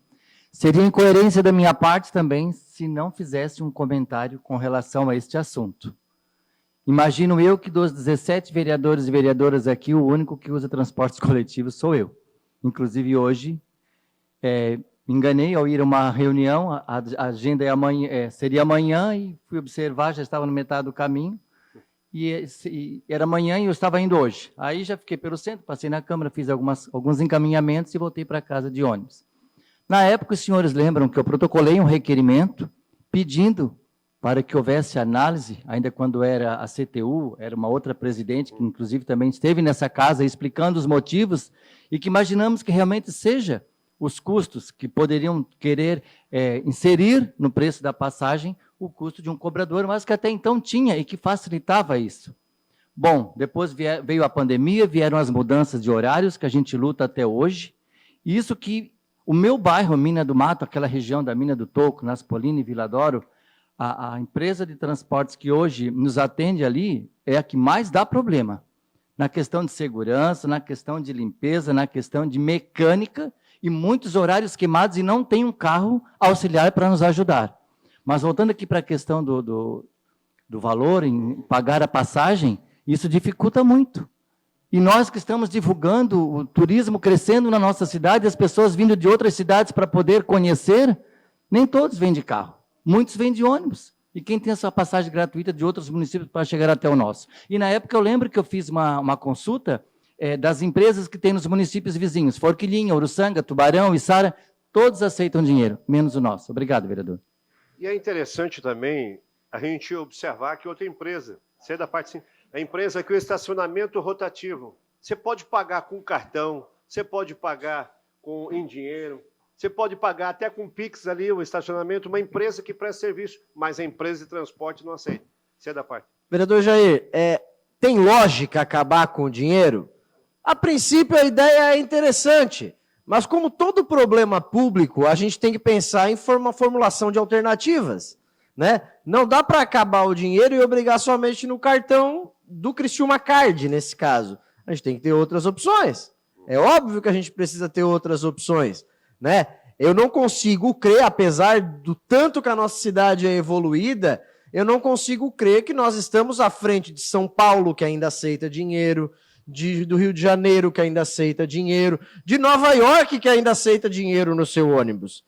Seria incoerência da minha parte também se não fizesse um comentário com relação a este assunto. Imagino eu que dos 17 vereadores e vereadoras aqui, o único que usa transportes coletivos sou eu. Inclusive hoje, me enganei ao ir a uma reunião, a agenda seria amanhã, e fui observar, já estava no metade do caminho, e era amanhã e eu estava indo hoje. Aí já fiquei pelo centro, passei na Câmara, fiz alguns encaminhamentos e voltei para casa de ônibus. Na época, os senhores lembram que eu protocolei um requerimento pedindo para que houvesse análise, ainda quando era a CTU, era uma outra presidente, que inclusive também esteve nessa casa explicando os motivos, e que imaginamos que realmente seja os custos que poderiam querer inserir no preço da passagem o custo de um cobrador, mas que até então tinha e que facilitava isso. Bom, depois veio a pandemia, vieram as mudanças de horários, que a gente luta até hoje, e isso que o meu bairro, Mina do Mato, aquela região da Mina do Toco, Naspolina e Viladoro, a empresa de transportes que hoje nos atende ali é a que mais dá problema, na questão de segurança, na questão de limpeza, na questão de mecânica, e muitos horários queimados, e não tem um carro auxiliar para nos ajudar. Mas voltando aqui para a questão do valor em pagar a passagem, isso dificulta muito. E nós que estamos divulgando o turismo crescendo na nossa cidade, as pessoas vindo de outras cidades para poder conhecer, nem todos vêm de carro, muitos vêm de ônibus. E quem tem a sua passagem gratuita de outros municípios para chegar até o nosso. E na época eu lembro que eu fiz uma consulta das empresas que tem nos municípios vizinhos, Forquilinha, Uruçanga, Tubarão, Içara, todos aceitam dinheiro, menos o nosso. Obrigado, vereador. E é interessante também a gente observar que outra empresa, você da parte sim, a empresa que o estacionamento rotativo, você pode pagar com cartão, você pode pagar em dinheiro, você pode pagar até com Pix ali o estacionamento, uma empresa que presta serviço, mas a empresa de transporte não aceita. Você da parte. Vereador Jair, tem lógica acabar com o dinheiro? A princípio, a ideia é interessante, mas como todo problema público, a gente tem que pensar em uma formulação de alternativas, né? Não dá para acabar o dinheiro e obrigar somente no cartão do Criciúma Card, nesse caso. A gente tem que ter outras opções. É óbvio que a gente precisa ter outras opções, né? Eu não consigo crer, apesar do tanto que a nossa cidade é evoluída, eu não consigo crer que nós estamos à frente de São Paulo, que ainda aceita dinheiro, do Rio de Janeiro, que ainda aceita dinheiro, de Nova York, que ainda aceita dinheiro no seu ônibus,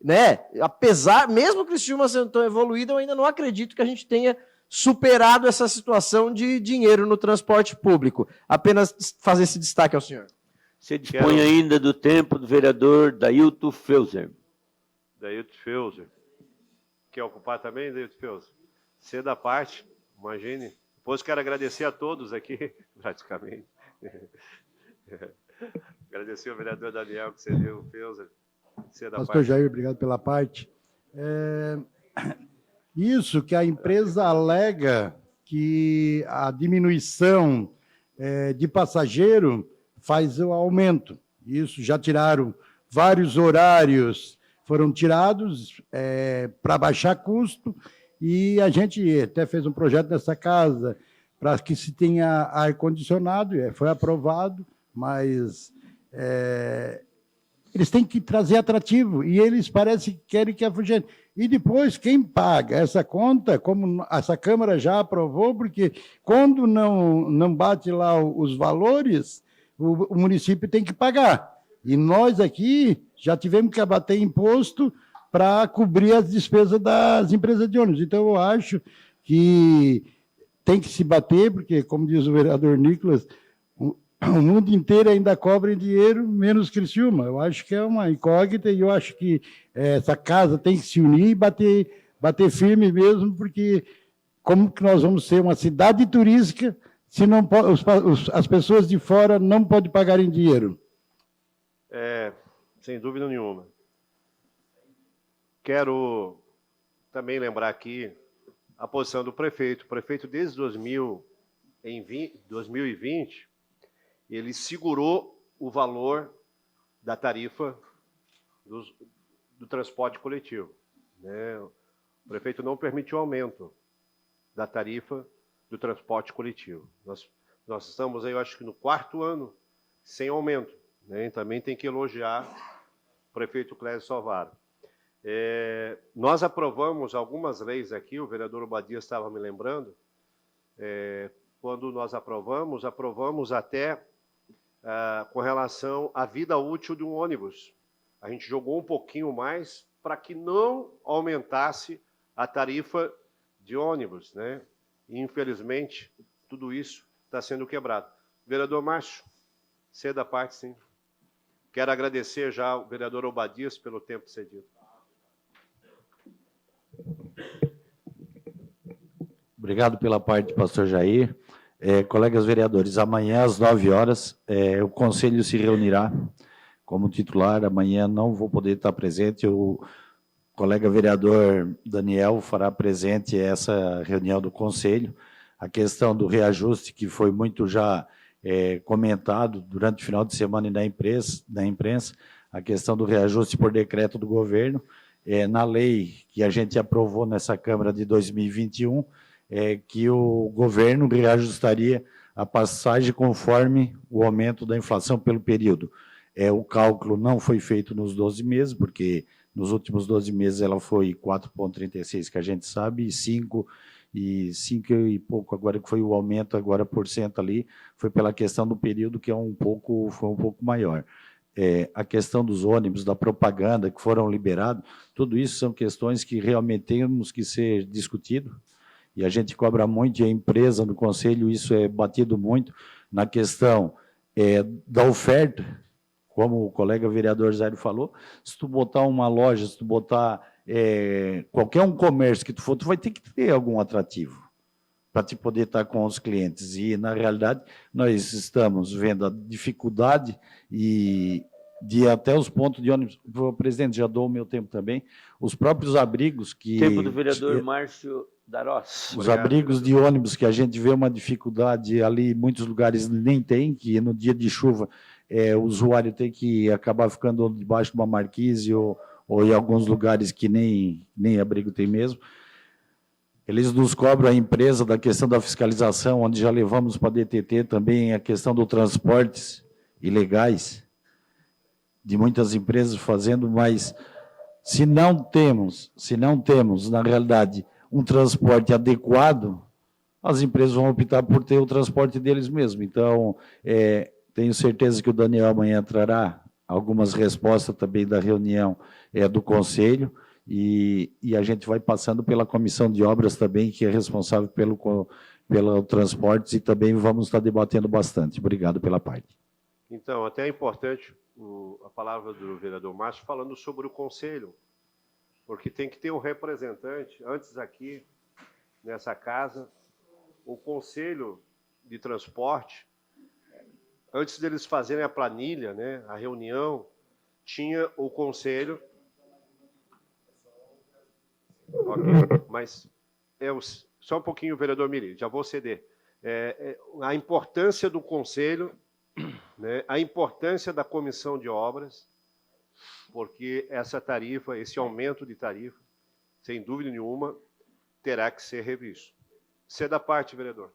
né? Apesar, mesmo que o Criciúma sendo tão evoluído, eu ainda não acredito que a gente tenha superado essa situação de dinheiro no transporte público. Apenas fazer esse destaque ao senhor. Você dispõe ainda do tempo do vereador Dailton Feuser. Dailton Feuser. Quer ocupar também, Dailton Feuser? Você da parte, imagine. Depois quero agradecer a todos aqui, praticamente. Agradecer ao vereador Daniel que cedeu o Feuser. Pastor Jair, obrigado pela parte. Isso que a empresa alega que a diminuição de passageiro faz o aumento. Isso, já tiraram vários horários, foram tirados para baixar custo, e a gente até fez um projeto nessa casa para que se tenha ar-condicionado, foi aprovado, mas Eles têm que trazer atrativo, e eles parecem que querem que afugente. E depois, quem paga essa conta, como essa Câmara já aprovou, porque quando não bate lá os valores, o município tem que pagar. E nós aqui já tivemos que abater imposto para cobrir as despesas das empresas de ônibus. Então, eu acho que tem que se bater, porque, como diz o vereador Nicolas, o mundo inteiro ainda cobra em dinheiro, menos Criciúma. Eu acho que é uma incógnita e eu acho que essa casa tem que se unir e bater firme mesmo, porque como que nós vamos ser uma cidade turística se não as pessoas de fora não podem pagar em dinheiro? Sem dúvida nenhuma. Quero também lembrar aqui a posição do prefeito. O prefeito, desde 2020, ele segurou o valor da tarifa do transporte coletivo, né? O prefeito não permitiu aumento da tarifa do transporte coletivo. Nós estamos aí, eu acho que no 4º ano sem aumento, né? E também tem que elogiar o prefeito Clésio Salvaro. Nós aprovamos algumas leis aqui, o vereador Obadias estava me lembrando, quando nós aprovamos até com relação à vida útil de um ônibus. A gente jogou um pouquinho mais para que não aumentasse a tarifa de ônibus, né? E, infelizmente, tudo isso está sendo quebrado. Vereador Márcio, ceda a parte, sim. Quero agradecer já ao vereador Obadias pelo tempo cedido. Obrigado pela parte, pastor Jair. Colegas vereadores, amanhã às 9 horas, o Conselho se reunirá como titular. Amanhã não vou poder estar presente, o colega vereador Daniel fará presente essa reunião do Conselho. A questão do reajuste, que foi muito já comentado durante o final de semana na imprensa, a questão do reajuste por decreto do governo, na lei que a gente aprovou nessa Câmara de 2021, que o governo reajustaria a passagem conforme o aumento da inflação pelo período. O cálculo não foi feito nos 12 meses, porque nos últimos 12 meses ela foi 4,36, que a gente sabe, e 5 e pouco, agora que foi o aumento agora por cento ali, foi pela questão do período, que foi um pouco maior. A questão dos ônibus, da propaganda que foram liberados, tudo isso são questões que realmente temos que ser discutido, e a gente cobra muito, e a empresa no Conselho, isso é batido muito, na questão da oferta, como o colega vereador Zairo falou, se tu botar uma loja, se tu botar qualquer um comércio que tu for, tu vai ter que ter algum atrativo para te poder estar com os clientes. E, na realidade, nós estamos vendo a dificuldade e de até os pontos de ônibus. Presidente, já dou o meu tempo também. Os próprios abrigos que... Tempo do vereador Márcio Darós. Os abrigos de ônibus, que a gente vê uma dificuldade ali, em muitos lugares nem tem, que no dia de chuva o usuário tem que acabar ficando debaixo de uma marquise ou em alguns lugares que nem abrigo tem mesmo. Eles nos cobram, a empresa, da questão da fiscalização, onde já levamos para a DTT também a questão dos transportes ilegais, de muitas empresas fazendo, mas se não temos, na realidade, um transporte adequado, as empresas vão optar por ter o transporte deles mesmos. Então, tenho certeza que o Daniel amanhã trará algumas respostas também da reunião do Conselho, e a gente vai passando pela Comissão de Obras também, que é responsável pelo transporte, e também vamos estar debatendo bastante. Obrigado pela parte. Então, até é importante a palavra do vereador Márcio falando sobre o Conselho, porque tem que ter um representante, antes aqui, nessa casa, o Conselho de Transporte, antes deles fazerem a planilha, né, a reunião, tinha o Conselho... Ok, mas só um pouquinho, vereador Miri, já vou ceder. A importância do Conselho, né, a importância da Comissão de Obras, porque essa tarifa, esse aumento de tarifa, sem dúvida nenhuma, terá que ser revisto. Ceda a parte, vereador.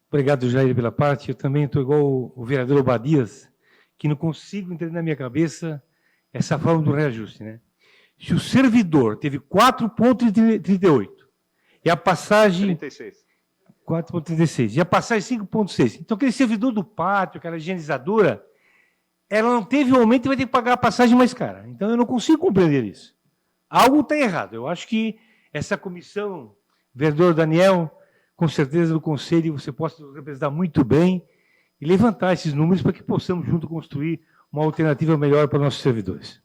Obrigado, Jair, pela parte. Eu também estou igual o vereador Obadias, que não consigo entender na minha cabeça essa forma do reajuste, né? Se o servidor teve 4,38 e a passagem... 36. 4,36 e a passagem 5,6. Então, aquele servidor do pátio, aquela higienizadora, ela não teve aumento e vai ter que pagar a passagem mais cara. Então, eu não consigo compreender isso. Algo está errado. Eu acho que essa comissão, vereador Daniel, com certeza no conselho você possa representar muito bem e levantar esses números para que possamos junto construir uma alternativa melhor para nossos servidores.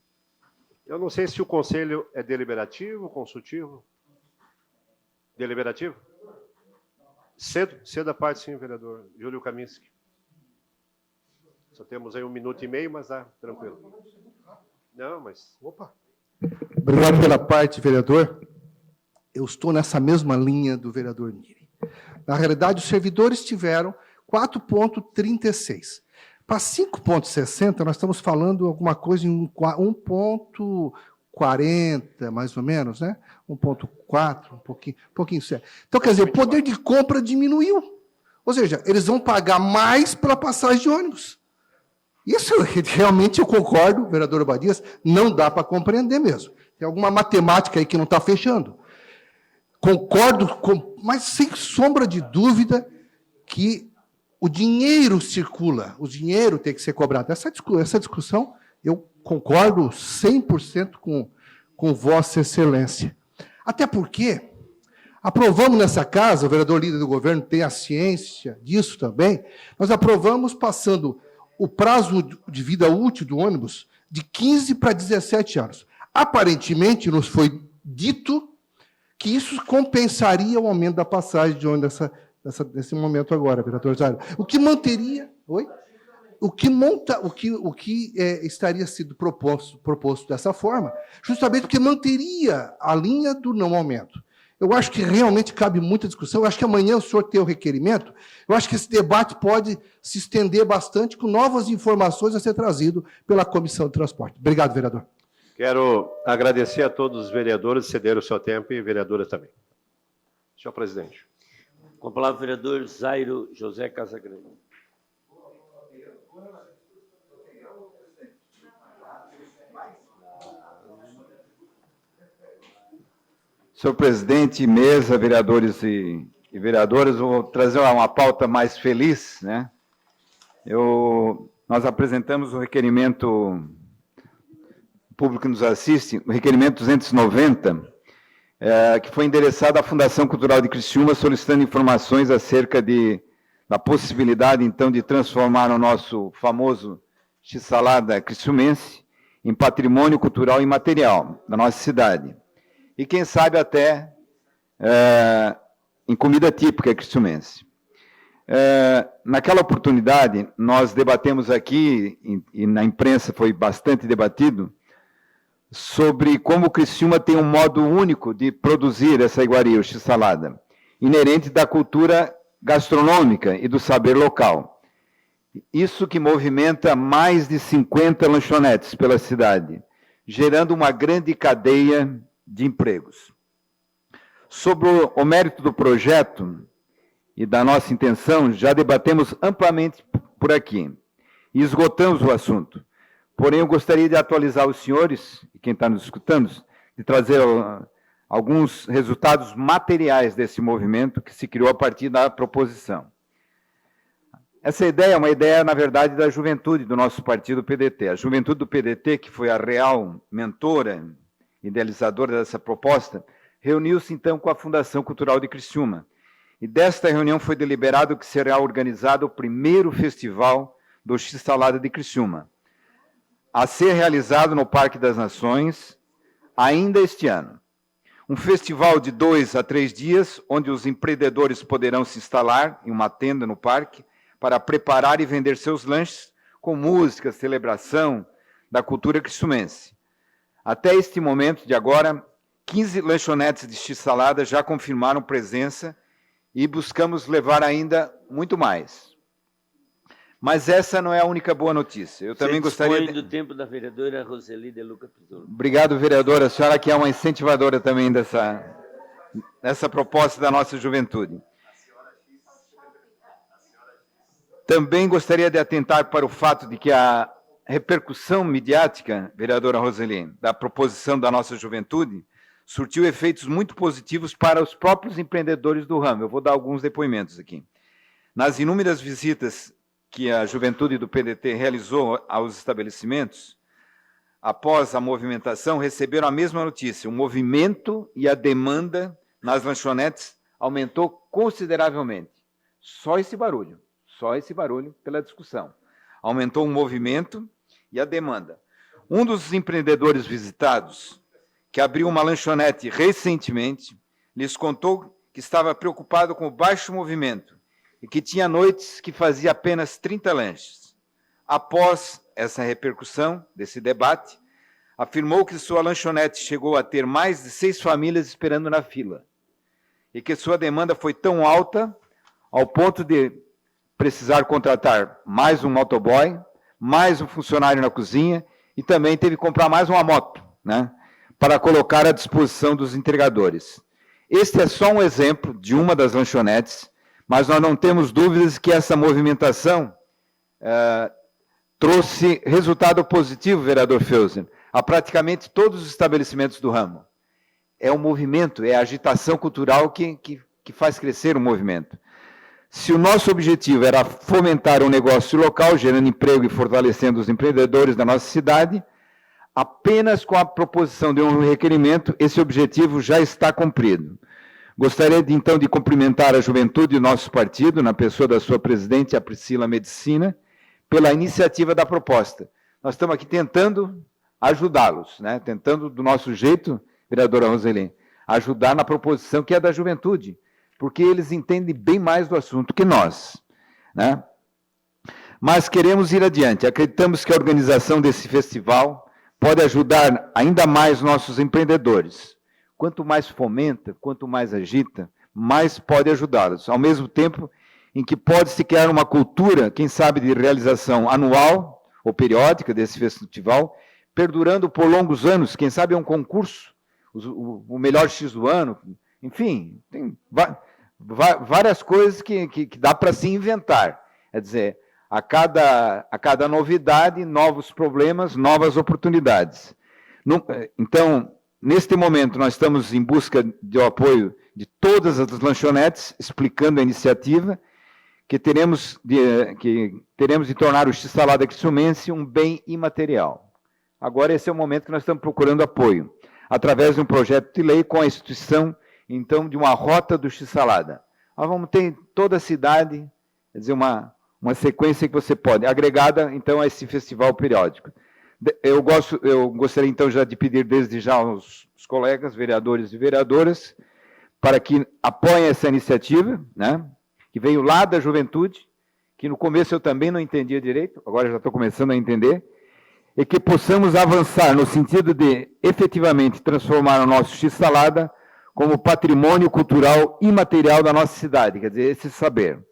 Eu não sei se o conselho é deliberativo, consultivo. Deliberativo? Cedo a parte, sim, vereador Júlio Kaminski. Só temos aí 1 minuto e meio, mas tranquilo. Não, mas... Opa! Obrigado pela parte, vereador. Eu estou nessa mesma linha do vereador Neri. Na realidade, os servidores tiveram 4,36. Para 5,60, nós estamos falando alguma coisa em 1,40, mais ou menos, né? 1,4, um pouquinho certo. Então, quer dizer, o poder de compra diminuiu. Ou seja, eles vão pagar mais pela passagem de ônibus. Isso realmente eu concordo, vereador Obadias, não dá para compreender mesmo. Tem alguma matemática aí que não está fechando. Concordo, mas sem sombra de dúvida que o dinheiro circula, o dinheiro tem que ser cobrado. Essa discussão, eu concordo 100% com Vossa Excelência. Até porque aprovamos nessa casa, o vereador líder do governo tem a ciência disso também, nós aprovamos passando o prazo de vida útil do ônibus de 15 para 17 anos. Aparentemente, nos foi dito que isso compensaria o aumento da passagem de ônibus nesse momento agora, vereador Zairo. O que manteria... Oi? O que estaria sendo proposto dessa forma, justamente porque manteria a linha do não aumento. Eu acho que realmente cabe muita discussão. Eu acho que amanhã o senhor tem o requerimento. Eu acho que esse debate pode se estender bastante com novas informações a ser trazido pela Comissão de Transporte. Obrigado, vereador. Quero agradecer a todos os vereadores que cederam o seu tempo e vereadoras também. Senhor presidente. Com a palavra, o vereador Zairo José Casagrande. Senhor presidente, mesa, vereadores e vereadoras, vou trazer uma pauta mais feliz, né? Nós apresentamos o requerimento, o público que nos assiste, o requerimento 290, que foi endereçado à Fundação Cultural de Criciúma, solicitando informações acerca da possibilidade, então, de transformar o nosso famoso X-Salada criciumense em patrimônio cultural imaterial da nossa cidade. E, quem sabe, até em comida típica criciumense. Naquela oportunidade, nós debatemos aqui, e na imprensa foi bastante debatido, sobre como o Criciúma tem um modo único de produzir essa iguaria, o X-Salada, inerente da cultura gastronômica e do saber local. Isso que movimenta mais de 50 lanchonetes pela cidade, gerando uma grande cadeia de empregos. Sobre o mérito do projeto e da nossa intenção, já debatemos amplamente por aqui e esgotamos o assunto. Porém, eu gostaria de atualizar os senhores, e quem está nos escutando, de trazer alguns resultados materiais desse movimento que se criou a partir da proposição. Essa ideia é uma ideia, na verdade, da juventude do nosso partido PDT. A juventude do PDT, que foi a real mentora, idealizadora dessa proposta, reuniu-se então com a Fundação Cultural de Criciúma. E desta reunião foi deliberado que será organizado o primeiro festival do X-Salada de Criciúma, a ser realizado no Parque das Nações ainda este ano. Um festival de 2 a 3 dias, onde os empreendedores poderão se instalar em uma tenda no parque para preparar e vender seus lanches com música, celebração da cultura criciumense. Até este momento de agora, 15 lanchonetes de X-Salada já confirmaram presença e buscamos levar ainda muito mais. Mas essa não é a única boa notícia. Eu também gostaria do tempo da vereadora Roseli de Luca Pisolo. Obrigado, vereadora. A senhora que é uma incentivadora também dessa proposta da nossa juventude. Também gostaria de atentar para o fato de que repercussão midiática, vereadora Roseli, da proposição da nossa juventude, surtiu efeitos muito positivos para os próprios empreendedores do ramo. Eu vou dar alguns depoimentos aqui. Nas inúmeras visitas que a juventude do PDT realizou aos estabelecimentos, após a movimentação, receberam a mesma notícia. O movimento e a demanda nas lanchonetes aumentou consideravelmente. Só esse barulho pela discussão. Aumentou o movimento e a demanda. Um dos empreendedores visitados, que abriu uma lanchonete recentemente, lhes contou que estava preocupado com o baixo movimento e que tinha noites que fazia apenas 30 lanches. Após essa repercussão desse debate, afirmou que sua lanchonete chegou a ter mais de 6 famílias esperando na fila e que sua demanda foi tão alta ao ponto de precisar contratar mais um motoboy, mais um funcionário na cozinha e também teve que comprar mais uma moto, né, para colocar à disposição dos entregadores. Este é só um exemplo de uma das lanchonetes, mas nós não temos dúvidas que essa movimentação trouxe resultado positivo, vereador Feuser, a praticamente todos os estabelecimentos do ramo. É um movimento, é a agitação cultural que faz crescer o movimento. Se o nosso objetivo era fomentar um negócio local, gerando emprego e fortalecendo os empreendedores da nossa cidade, apenas com a proposição de um requerimento, esse objetivo já está cumprido. Gostaria, então, de cumprimentar a juventude do nosso partido, na pessoa da sua presidente, a Priscila Medicina, pela iniciativa da proposta. Nós estamos aqui tentando ajudá-los, né? Tentando, do nosso jeito, vereadora Roseli, ajudar na proposição que é da juventude, porque eles entendem bem mais do assunto que nós, né? Mas queremos ir adiante. Acreditamos que a organização desse festival pode ajudar ainda mais nossos empreendedores. Quanto mais fomenta, quanto mais agita, mais pode ajudá-los. Ao mesmo tempo em que pode-se criar uma cultura, quem sabe, de realização anual ou periódica desse festival, perdurando por longos anos, quem sabe é um concurso, o melhor X do ano, enfim, tem várias coisas que dá para se inventar. Quer dizer, a cada novidade, novos problemas, novas oportunidades. Então, neste momento, nós estamos em busca do apoio de todas as lanchonetes, explicando a iniciativa, que teremos de tornar o X-Salada Criciúmense um bem imaterial. Agora, esse é o momento que nós estamos procurando apoio, através de um projeto de lei com a instituição, então, de uma rota do X-Salada. Nós vamos ter em toda a cidade, quer dizer, uma sequência que você pode, agregada, então, a esse festival periódico. Eu gostaria, então, já de pedir desde já aos colegas, vereadores e vereadoras, para que apoiem essa iniciativa, né, que veio lá da juventude, que no começo eu também não entendia direito, agora já estou começando a entender, e que possamos avançar no sentido de, efetivamente, transformar o nosso X-Salada como patrimônio cultural imaterial da nossa cidade, quer dizer, esse saber.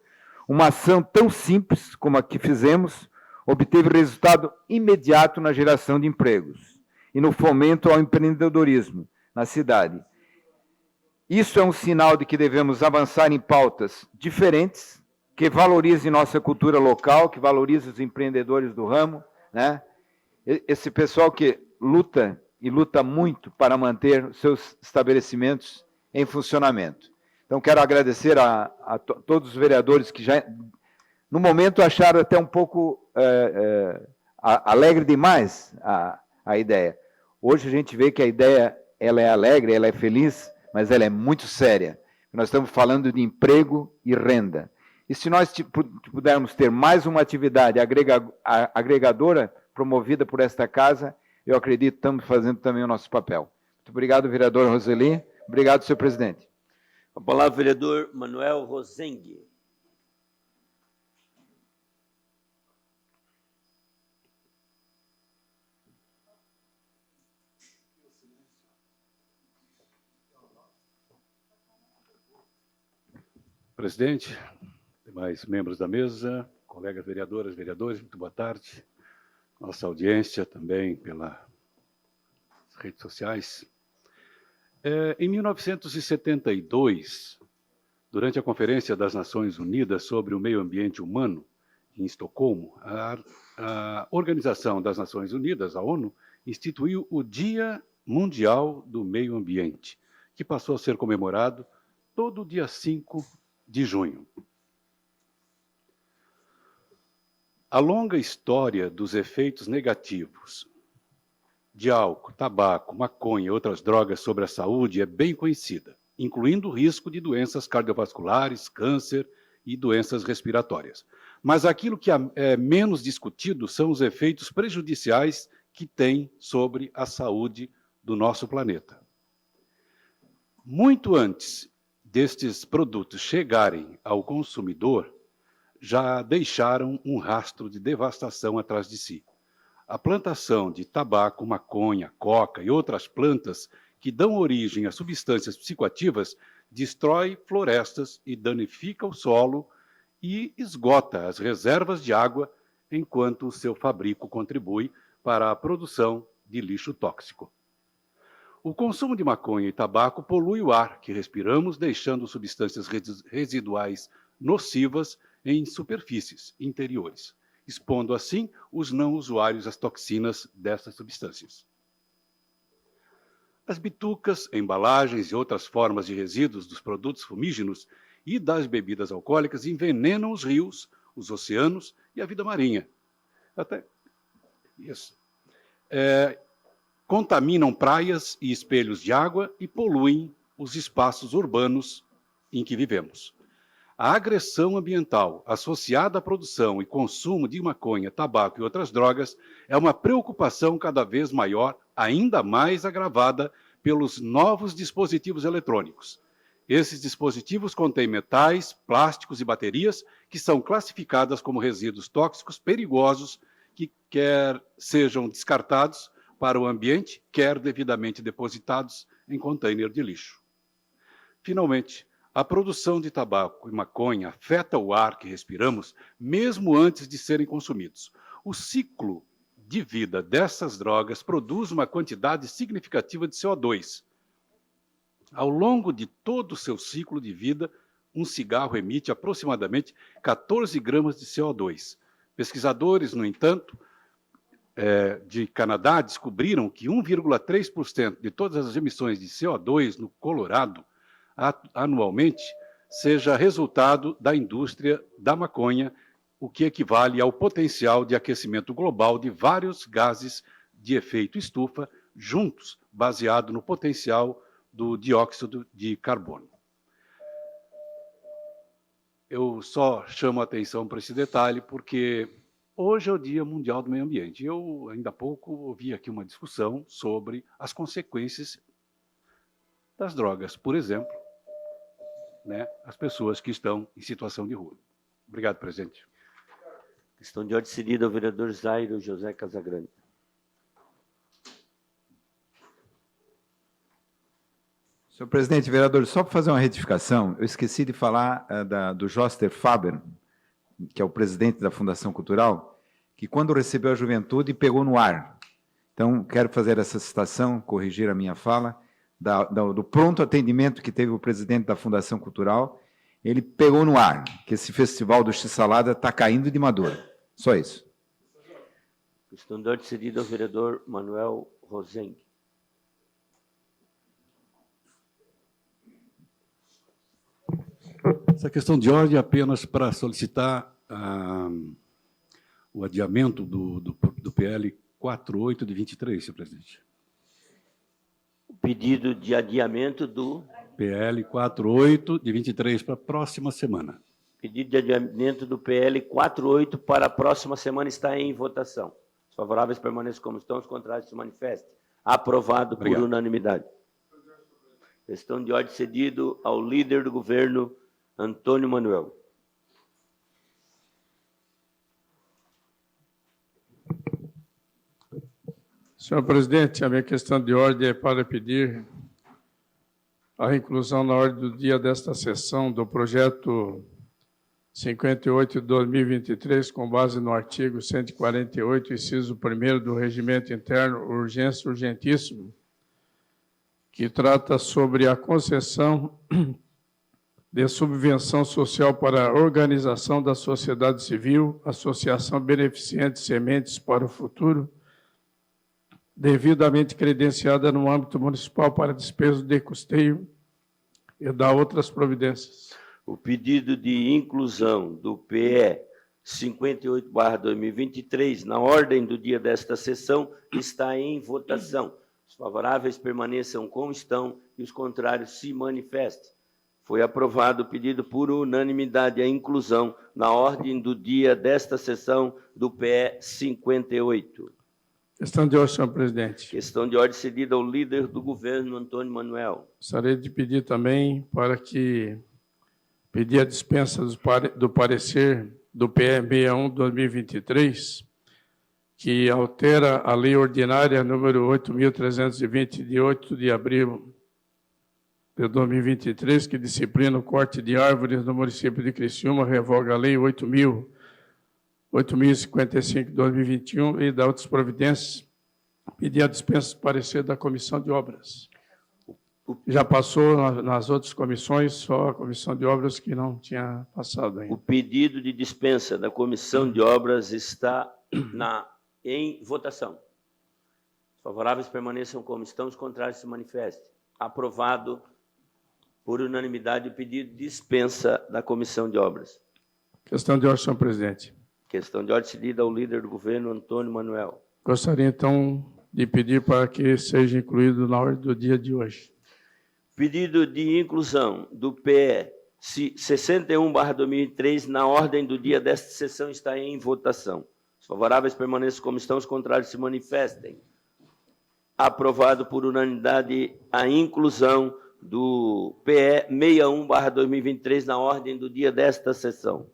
Uma ação tão simples como a que fizemos, obteve resultado imediato na geração de empregos e no fomento ao empreendedorismo na cidade. Isso é um sinal de que devemos avançar em pautas diferentes, que valorizem nossa cultura local, que valorizem os empreendedores do ramo, né? Esse pessoal que luta e luta muito para manter seus estabelecimentos em funcionamento. Então, quero agradecer a todos os vereadores que já, no momento, acharam até um pouco alegre demais a ideia. Hoje a gente vê que a ideia ela é alegre, ela é feliz, mas ela é muito séria. Nós estamos falando de emprego e renda. E se nós pudermos ter mais uma atividade agregadora promovida por esta casa, eu acredito que estamos fazendo também o nosso papel. Muito obrigado, vereador Roseli. Obrigado, senhor presidente. A palavra, vereador Manuel Rosengue. Presidente, demais membros da mesa, colegas vereadoras, vereadores, muito boa tarde. Nossa audiência também pelas redes sociais. Em 1972, durante a Conferência das Nações Unidas sobre o Meio Ambiente Humano, em Estocolmo, a Organização das Nações Unidas, a ONU, instituiu o Dia Mundial do Meio Ambiente, que passou a ser comemorado todo dia 5 de junho. A longa história dos efeitos negativos de álcool, tabaco, maconha e outras drogas sobre a saúde é bem conhecida, incluindo o risco de doenças cardiovasculares, câncer e doenças respiratórias. Mas aquilo que é menos discutido são os efeitos prejudiciais que tem sobre a saúde do nosso planeta. Muito antes destes produtos chegarem ao consumidor, já deixaram um rastro de devastação atrás de si. A plantação de tabaco, maconha, coca e outras plantas que dão origem a substâncias psicoativas destrói florestas e danifica o solo e esgota as reservas de água, enquanto o seu fabrico contribui para a produção de lixo tóxico. O consumo de maconha e tabaco polui o ar que respiramos, deixando substâncias residuais nocivas em superfícies interiores, expondo assim os não usuários às toxinas dessas substâncias. As bitucas, embalagens e outras formas de resíduos dos produtos fumígenos e das bebidas alcoólicas envenenam os rios, os oceanos e a vida marinha. Contaminam praias e espelhos de água e poluem os espaços urbanos em que vivemos. A agressão ambiental associada à produção e consumo de maconha, tabaco e outras drogas é uma preocupação cada vez maior, ainda mais agravada pelos novos dispositivos eletrônicos. Esses dispositivos contêm metais, plásticos e baterias que são classificadas como resíduos tóxicos perigosos que quer sejam descartados para o ambiente, quer devidamente depositados em container de lixo. Finalmente, a produção de tabaco e maconha afeta o ar que respiramos mesmo antes de serem consumidos. O ciclo de vida dessas drogas produz uma quantidade significativa de CO2. Ao longo de todo o seu ciclo de vida, um cigarro emite aproximadamente 14 gramas de CO2. Pesquisadores, no entanto, de Canadá descobriram que 1,3% de todas as emissões de CO2 no Colorado anualmente seja resultado da indústria da maconha, o que equivale ao potencial de aquecimento global de vários gases de efeito estufa juntos, baseado no potencial do dióxido de carbono. Eu só chamo a atenção para esse detalhe porque hoje é o Dia Mundial do Meio Ambiente. Eu, ainda há pouco, ouvi aqui uma discussão sobre as consequências das drogas, por exemplo, as pessoas que estão em situação de rua. Obrigado, presidente. Questão de ordem cedida ao vereador Zairo José Casagrande. Senhor presidente, vereador, só para fazer uma retificação, eu esqueci de falar do Joster Faber, que é o presidente da Fundação Cultural, que quando recebeu a juventude pegou no ar. Então, quero fazer essa citação, corrigir a minha fala, do pronto atendimento que teve o presidente da Fundação Cultural, ele pegou no ar que esse festival do X-Salada está caindo de madura. Só isso. Questão de ordem cedida ao vereador Manuel Rosengue. Essa questão de ordem é apenas para solicitar o adiamento do PL 48 de 23, senhor presidente. O pedido de adiamento do PL 48 de 23 para a próxima semana. pedido de adiamento do PL 48 para a próxima semana está em votação. Os favoráveis permaneçam como estão, os contrários se manifestem. Aprovado por unanimidade. Questão de ordem cedido ao líder do governo, Antônio Manuel. Senhor presidente, a minha questão de ordem é para pedir a inclusão na ordem do dia desta sessão do projeto 58 de 2023, com base no artigo 148, inciso 1º do Regimento Interno, urgência urgentíssimo, que trata sobre a concessão de subvenção social para a organização da sociedade civil, associação beneficente Sementes para o Futuro, devidamente credenciada no âmbito municipal para despesas de custeio e dar outras providências. O pedido de inclusão do PE 58/2023 na ordem do dia desta sessão está em votação. Os favoráveis permaneçam como estão e os contrários se manifestem. Foi aprovado o pedido por unanimidade a inclusão na ordem do dia desta sessão do PE 58. Questão de ordem, senhor presidente. Questão de ordem cedida ao líder do governo, Antônio Manuel. Gostaria de pedir também para que pedir a dispensa do parecer do PE 61/2023, que altera a lei ordinária número 8.320, de 8 de abril de 2023, que disciplina o corte de árvores no município de Criciúma, revoga a lei 8.055 de 2021 e dá outras providências. Pedir a dispensa do parecer da Comissão de Obras. Já passou nas outras comissões, só a Comissão de Obras que não tinha passado ainda. O pedido de dispensa da Comissão de Obras está em votação. Os favoráveis permaneçam como estão, os contrários se manifestem. Aprovado por unanimidade o pedido de dispensa da Comissão de Obras. Questão de ordem, senhor presidente. Questão de ordem cedida ao líder do governo, Antônio Manuel. Gostaria, então, de pedir para que seja incluído na ordem do dia de hoje. Pedido de inclusão do PE 61/2003 na ordem do dia desta sessão está em votação. Os favoráveis permaneçam como estão, os contrários se manifestem. Aprovado por unanimidade a inclusão do PE 61/2023 na ordem do dia desta sessão.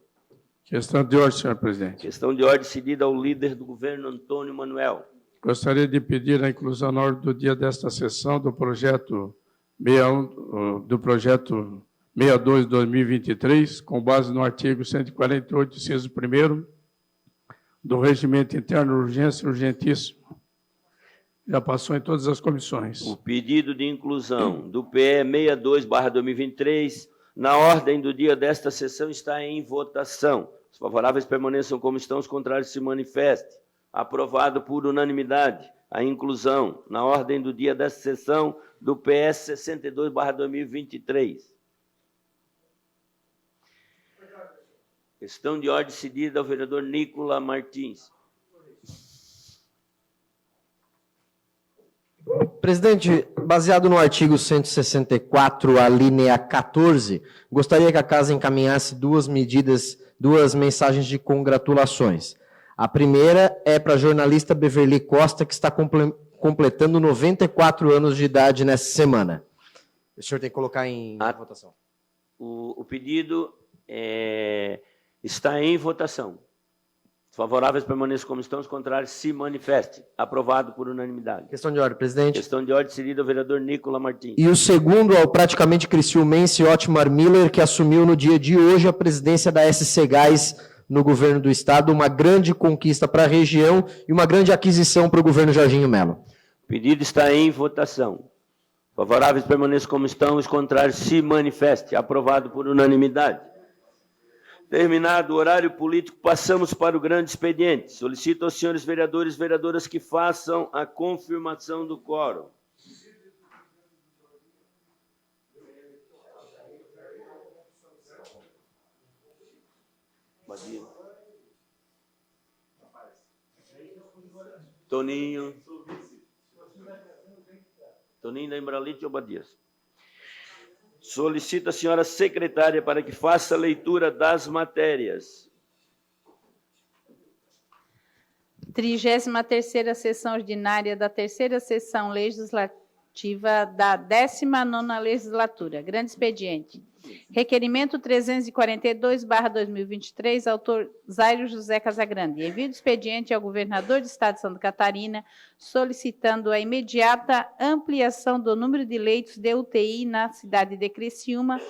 Questão de ordem, senhor presidente. Questão de ordem cedida ao líder do governo, Antônio Manuel. Gostaria de pedir a inclusão na ordem do dia desta sessão do projeto 62/2023, com base no artigo 148, inciso 1º, do Regimento Interno Urgência Urgentíssimo. Já passou em todas as comissões. O pedido de inclusão do PE 62/2023 na ordem do dia desta sessão está em votação. Os favoráveis permaneçam como estão, os contrários se manifestem. Aprovado por unanimidade a inclusão na ordem do dia desta sessão do PS 62/2023. Questão de ordem cedida ao vereador Nicola Martins. Presidente, baseado no artigo 164, a linha 14, gostaria que a Casa encaminhasse duas mensagens de congratulações. A primeira é para a jornalista Beverly Costa, que está completando 94 anos de idade nessa semana. O senhor tem que colocar em votação. O pedido está em votação. Os favoráveis permaneçam como estão, os contrários se manifestem. Aprovado por unanimidade. Questão de ordem, presidente. Questão de ordem cedida ao vereador Nicola Martins. E o segundo ao praticamente criciumense Otmar Miller, que assumiu no dia de hoje a presidência da SC Gás no governo do estado, uma grande conquista para a região e uma grande aquisição para o governo Jorginho Melo. O pedido está em votação. Favoráveis permaneçam como estão, os contrários se manifestem. Aprovado por unanimidade. Terminado o horário político, passamos para o grande expediente. Solicito aos senhores vereadores e vereadoras que façam a confirmação do quórum. Toninho. Toninho da Embralite Obadias. Solicito a senhora secretária para que faça a leitura das matérias. 33ª sessão ordinária da terceira sessão legislativa da 19ª legislatura. Grande expediente. Requerimento 342/2023, autor Zairo José Casagrande. Envio de expediente ao governador do estado de Santa Catarina, solicitando a imediata ampliação do número de leitos de UTI na cidade de Criciúma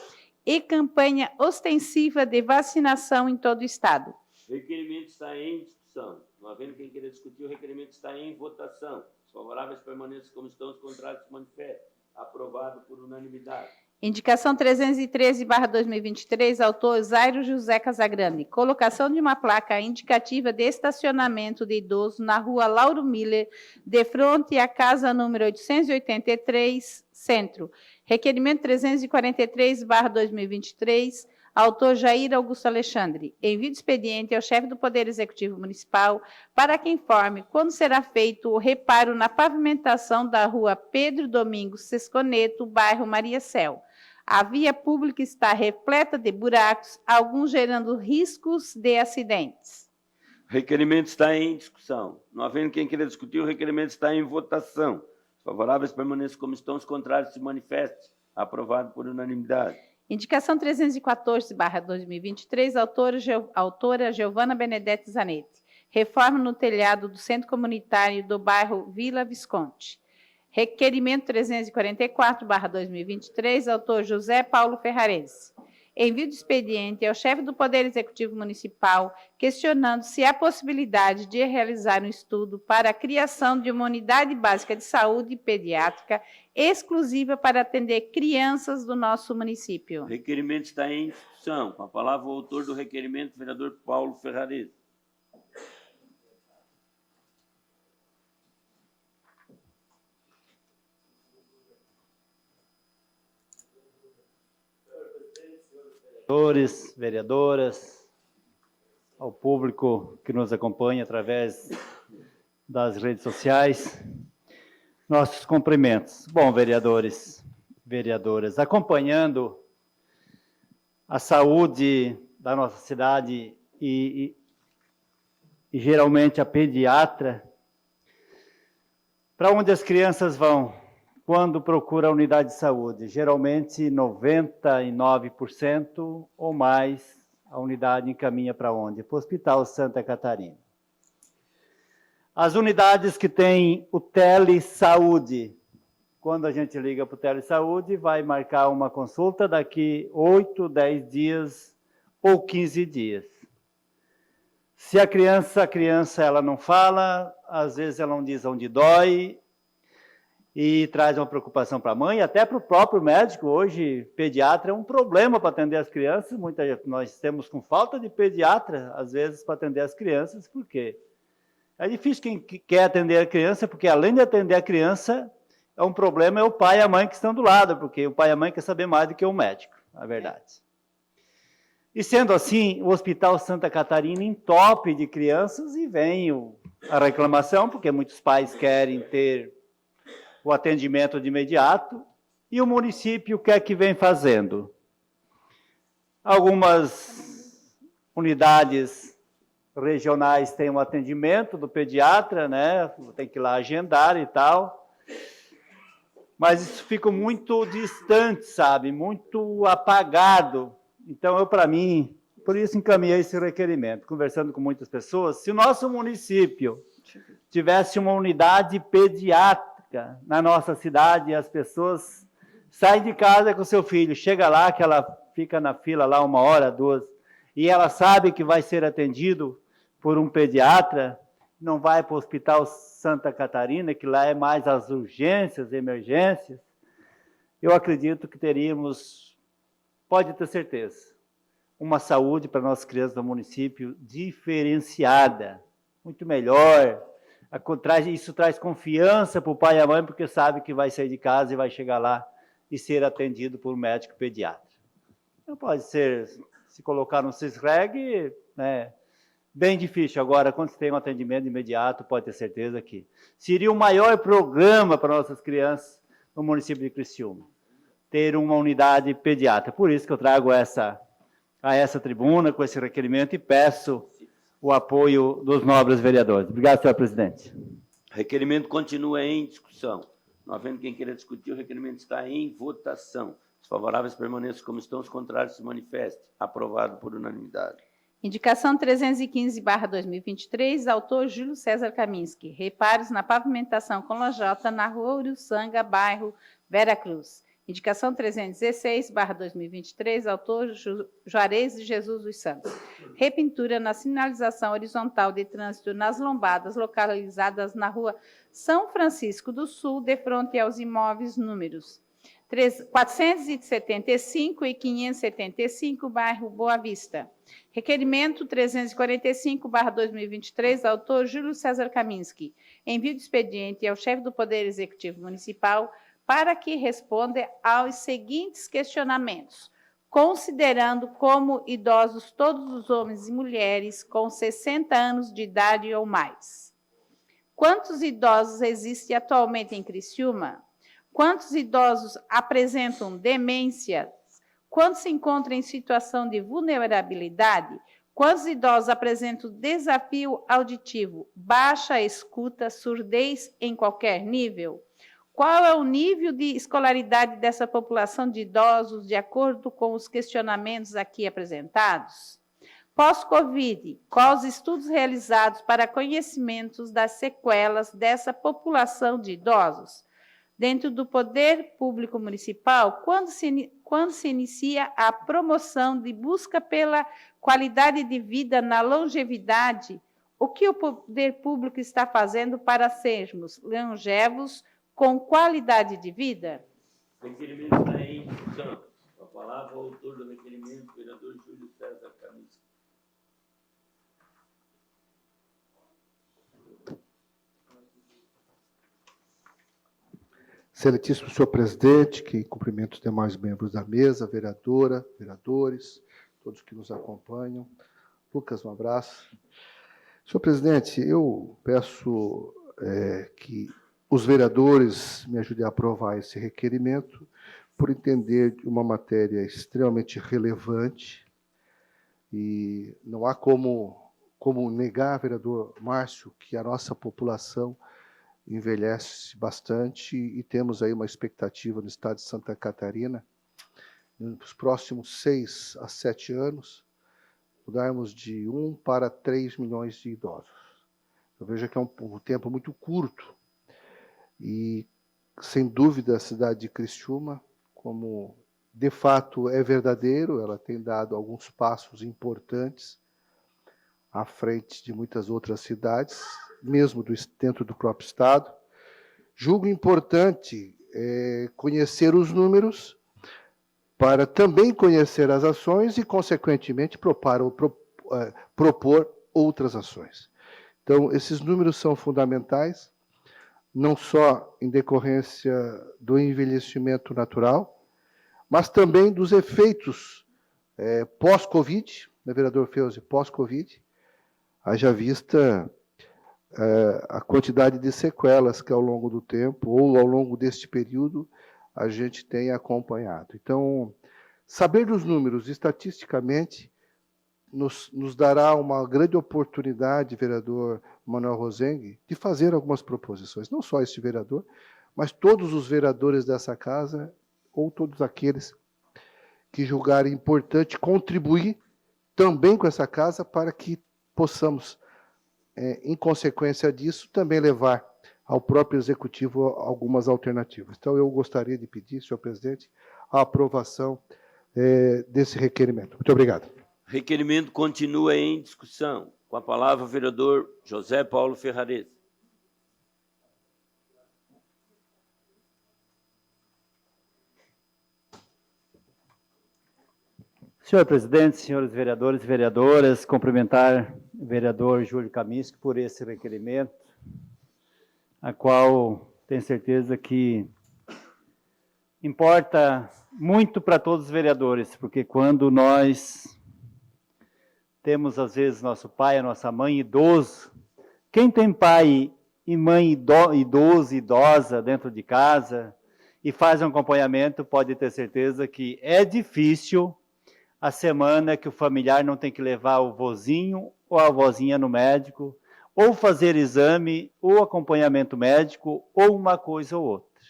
e campanha ostensiva de vacinação em todo o estado. O requerimento está em discussão. Não havendo quem queira discutir, o requerimento está em votação. Os favoráveis permaneçam como estão, os contrários se manifestem. Aprovado por unanimidade. Indicação 313/2023, autor Zairo José Casagrande. Colocação de uma placa indicativa de estacionamento de idoso na rua Lauro Miller, de frente à casa número 883, Centro. Requerimento 343/2023, autor Jair Augusto Alexandre. Envio de expediente ao chefe do Poder Executivo Municipal para que informe quando será feito o reparo na pavimentação da rua Pedro Domingos Sesconeto, bairro Maria Céu. A via pública está repleta de buracos, alguns gerando riscos de acidentes. O requerimento está em discussão. Não havendo quem queira discutir, o requerimento está em votação. Os favoráveis permaneçam como estão, os contrários se manifestem. Aprovado por unanimidade. Indicação 314/2023, autora Giovana Benedetti Zanetti. Reforma no telhado do Centro Comunitário do bairro Vila Visconti. Requerimento 344/2023, autor José Paulo Ferrarense. Envio de expediente ao chefe do Poder Executivo Municipal, questionando se há possibilidade de realizar um estudo para a criação de uma unidade básica de saúde pediátrica exclusiva para atender crianças do nosso município. O requerimento está em discussão. Com a palavra o autor do requerimento, vereador Paulo Ferrarense. Vereadores, vereadoras, ao público que nos acompanha através das redes sociais, nossos cumprimentos. Bom, vereadores, vereadoras, acompanhando a saúde da nossa cidade e geralmente a pediatra, para onde as crianças vão quando procura a unidade de saúde? Geralmente 99% ou mais a unidade encaminha para onde? Para o Hospital Santa Catarina. As unidades que têm o telesaúde, quando a gente liga para o telesaúde, vai marcar uma consulta daqui 8, 10 dias ou 15 dias. Se a criança ela não fala, às vezes ela não diz onde dói, e traz uma preocupação para a mãe, até para o próprio médico. Hoje, pediatra é um problema para atender as crianças. Nós temos com falta de pediatra, às vezes, para atender as crianças, porque é difícil quem quer atender a criança, porque além de atender a criança, é um problema é o pai e a mãe que estão do lado, porque o pai e a mãe querem saber mais do que o médico, na verdade. E sendo assim, o Hospital Santa Catarina entope de crianças e vem a reclamação, porque muitos pais querem ter o atendimento de imediato, e o município o que é que vem fazendo? Algumas unidades regionais têm um atendimento do pediatra, né? Tem que ir lá agendar e tal, mas isso fica muito distante, sabe? Muito apagado. Então, para mim, por isso encaminhei esse requerimento, conversando com muitas pessoas. Se o nosso município tivesse uma unidade pediátrica na nossa cidade, as pessoas saem de casa com o seu filho, chega lá, que ela fica na fila lá 1 hora, 2, e ela sabe que vai ser atendido por um pediatra, não vai para o Hospital Santa Catarina, que lá é mais as urgências, emergências, eu acredito que teríamos, pode ter certeza, uma saúde para nossas crianças do município diferenciada, muito melhor. Isso traz confiança para o pai e a mãe, porque sabe que vai sair de casa e vai chegar lá e ser atendido por um médico pediatra. Não pode ser, se colocar no CISREG, né, bem difícil. Agora, quando você tem um atendimento imediato, pode ter certeza que seria o maior programa para nossas crianças no município de Criciúma, ter uma unidade pediatra. Por isso que eu trago a essa tribuna com esse requerimento e peço o apoio dos nobres vereadores. Obrigado, senhor presidente. O requerimento continua em discussão. Não havendo quem queira discutir, o requerimento está em votação. Os favoráveis permaneçam como estão, os contrários se manifestem. Aprovado por unanimidade. Indicação 315/2023, autor Júlio César Kaminski. Reparos na pavimentação com lojota na rua Uruçanga, bairro Vera Cruz. Indicação 316/2023, autor Juarez de Jesus dos Santos. Repintura na sinalização horizontal de trânsito nas lombadas localizadas na rua São Francisco do Sul, de frente aos imóveis números 475 e 575, bairro Boa Vista. Requerimento 345/2023, autor Júlio César Kaminski. Envio de expediente ao chefe do Poder Executivo Municipal para que responda aos seguintes questionamentos, considerando como idosos todos os homens e mulheres com 60 anos de idade ou mais. Quantos idosos existem atualmente em Criciúma? Quantos idosos apresentam demência? Quantos se encontram em situação de vulnerabilidade? Quantos idosos apresentam desafio auditivo, baixa escuta, surdez em qualquer nível? Qual é o nível de escolaridade dessa população de idosos, de acordo com os questionamentos aqui apresentados? Pós-Covid, quais os estudos realizados para conhecimentos das sequelas dessa população de idosos? Dentro do Poder Público Municipal, quando se inicia a promoção de busca pela qualidade de vida na longevidade, o que o Poder Público está fazendo para sermos longevos com qualidade de vida? O requerimento está em discussão. Com a palavra, o autor do requerimento, vereador Júlio César Kaminski. Excelentíssimo senhor presidente, que cumprimento os demais membros da mesa, vereadora, vereadores, todos que nos acompanham. Lucas, um abraço. Senhor presidente, eu peço que os vereadores me ajudem a aprovar esse requerimento, por entender uma matéria extremamente relevante, e não há como negar, vereador Márcio, que a nossa população envelhece bastante e temos aí uma expectativa no estado de Santa Catarina, nos próximos 6 a 7 anos, mudarmos de 1 para 3 milhões de idosos. Eu vejo que é um tempo muito curto e, sem dúvida, a cidade de Criciúma, como de fato é verdadeiro, ela tem dado alguns passos importantes à frente de muitas outras cidades, mesmo dentro do próprio Estado. Julgo importante conhecer os números para também conhecer as ações e, consequentemente, propor outras ações. Então, esses números são fundamentais, não só em decorrência do envelhecimento natural, mas também dos efeitos pós-Covid, né, vereador Feuzi, pós-Covid, haja vista a quantidade de sequelas que ao longo do tempo, ou ao longo deste período, a gente tem acompanhado. Então, saber dos números estatisticamente nos dará uma grande oportunidade, vereador Manuel Rosengue, de fazer algumas proposições, não só este vereador, mas todos os vereadores dessa casa, ou todos aqueles que julgarem importante contribuir também com essa casa para que possamos, em consequência disso, também levar ao próprio Executivo algumas alternativas. Então, eu gostaria de pedir, senhor presidente, a aprovação desse requerimento. Muito obrigado. O requerimento continua em discussão. Com a palavra, o vereador José Paulo Ferrares. Senhor presidente, senhores vereadores e vereadoras, cumprimentar o vereador Júlio Kaminski por esse requerimento, a qual tenho certeza que importa muito para todos os vereadores, porque quando nós temos, às vezes, nosso pai, a nossa mãe idoso, quem tem pai e mãe idoso, idosa dentro de casa e faz um acompanhamento, pode ter certeza que é difícil a semana que o familiar não tem que levar o vozinho ou a vozinha no médico, ou fazer exame, ou acompanhamento médico, ou uma coisa ou outra.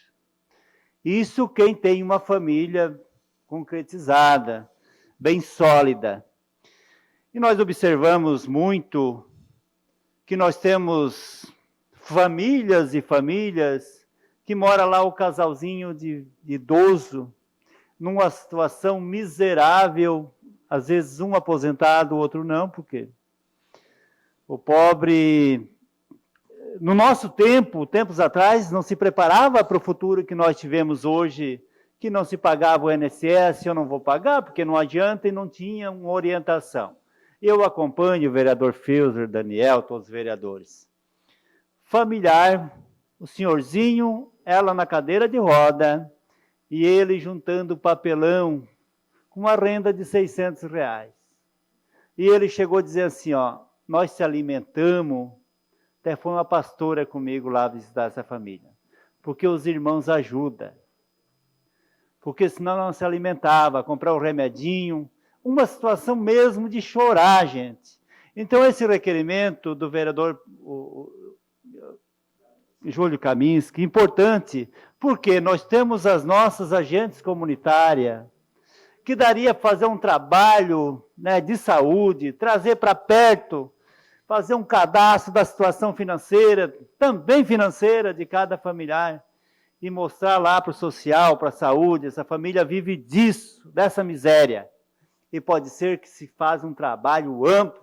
Isso quem tem uma família concretizada, bem sólida. E nós observamos muito que nós temos famílias e famílias que mora lá o casalzinho de idoso, numa situação miserável, às vezes um aposentado, o outro não, porque o pobre, no nosso tempo, tempos atrás, não se preparava para o futuro que nós tivemos hoje, que não se pagava o INSS, eu não vou pagar, porque não adianta, e não tinha uma orientação. Eu acompanho o vereador Felser, Daniel, todos os vereadores. Familiar, o senhorzinho, ela na cadeira de roda, e ele juntando papelão com uma renda de R$600. E ele chegou a dizer assim, ó, nós se alimentamos, até foi uma pastora comigo lá visitar essa família, porque os irmãos ajudam. Porque senão não se alimentava, comprar o remedinho, uma situação mesmo de chorar, gente. Então, esse requerimento do vereador Júlio Kaminski, importante, porque nós temos as nossas agentes comunitárias, que daria para fazer um trabalho, né, de saúde, trazer para perto, fazer um cadastro da situação financeira, também financeira, de cada familiar, e mostrar lá para o social, para a saúde, essa família vive disso, dessa miséria. E pode ser que se faça um trabalho amplo.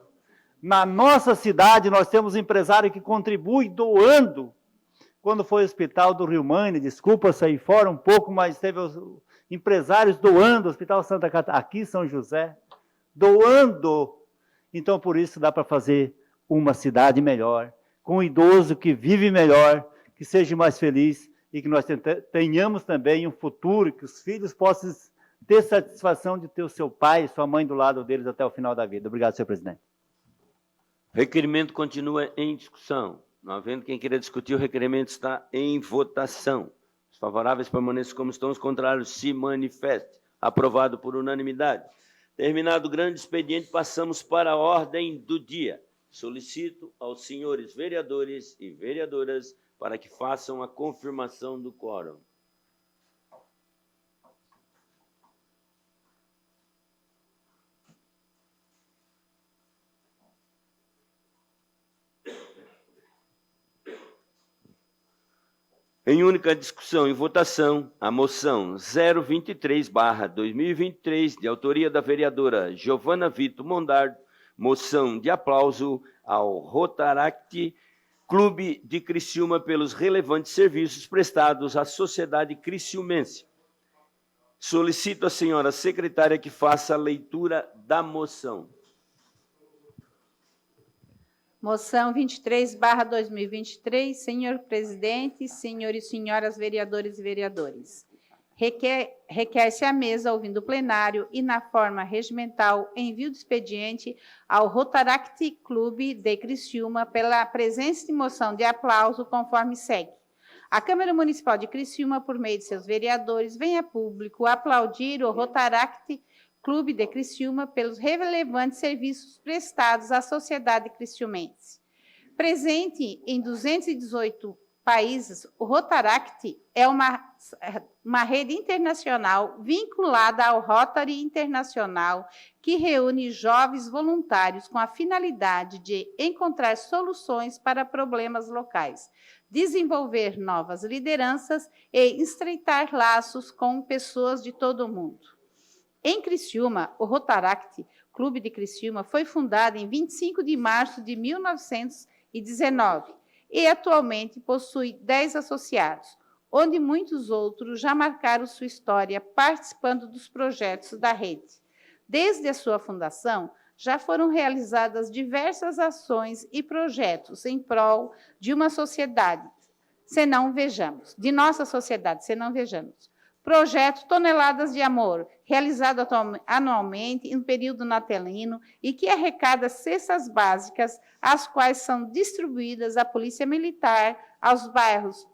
Na nossa cidade, nós temos empresário que contribui doando. Quando foi o hospital do Rio Mane, desculpa sair fora um pouco, mas teve os empresários doando, o Hospital Santa Catarina, aqui em São José, doando. Então, por isso, dá para fazer uma cidade melhor, com um idoso que vive melhor, que seja mais feliz, e que nós tenhamos também um futuro, que os filhos possam ter satisfação de ter o seu pai e sua mãe do lado deles até o final da vida. Obrigado, senhor presidente. O requerimento continua em discussão. Não havendo quem queira discutir, o requerimento está em votação. Os favoráveis permaneçam como estão, os contrários se manifestem. Aprovado por unanimidade. Terminado o grande expediente, passamos para a ordem do dia. Solicito aos senhores vereadores e vereadoras para que façam a confirmação do quórum. Em única discussão e votação, a moção 023/2023, de autoria da vereadora Giovana Vito Mondardo, moção de aplauso ao Rotaract Clube de Criciúma pelos relevantes serviços prestados à sociedade criciumense. Solicito à senhora secretária que faça a leitura da moção. Moção 23/2023, senhor presidente, senhores e senhoras vereadores e vereadores. Requer-se à mesa, ouvindo o plenário e na forma regimental, envio do expediente ao Rotaract Clube de Criciúma pela presença de moção de aplauso, conforme segue. A Câmara Municipal de Criciúma, por meio de seus vereadores, vem a público aplaudir o Rotaract Clube de Criciúma pelos relevantes serviços prestados à sociedade criciumense. Presente em 218 países, o Rotaract é uma rede internacional vinculada ao Rotary Internacional, que reúne jovens voluntários com a finalidade de encontrar soluções para problemas locais, desenvolver novas lideranças e estreitar laços com pessoas de todo o mundo. Em Criciúma, o Rotaract Clube de Criciúma foi fundado em 25 de março de 1919 e atualmente possui 10 associados, onde muitos outros já marcaram sua história participando dos projetos da rede. Desde a sua fundação, já foram realizadas diversas ações e projetos em prol de uma sociedade, de nossa sociedade, se não vejamos. Projeto Toneladas de Amor, realizado anualmente em período natalino e que arrecada cestas básicas, as quais são distribuídas à Polícia Militar, aos bairros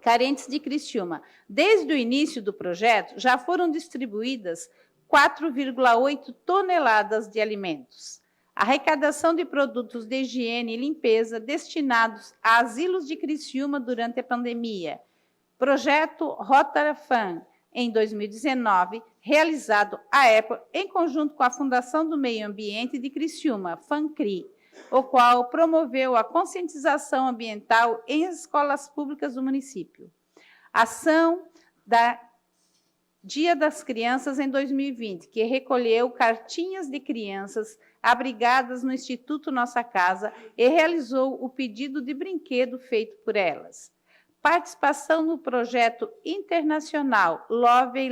carentes de Criciúma. Desde o início do projeto, já foram distribuídas 4,8 toneladas de alimentos. A arrecadação de produtos de higiene e limpeza destinados a asilos de Criciúma durante a pandemia. Projeto Rotarafan, em 2019, realizado à época em conjunto com a Fundação do Meio Ambiente de Criciúma, FANCRI, o qual promoveu a conscientização ambiental em escolas públicas do município. Ação da Dia das Crianças em 2020, que recolheu cartinhas de crianças abrigadas no Instituto Nossa Casa e realizou o pedido de brinquedo feito por elas. participação no projeto internacional Love and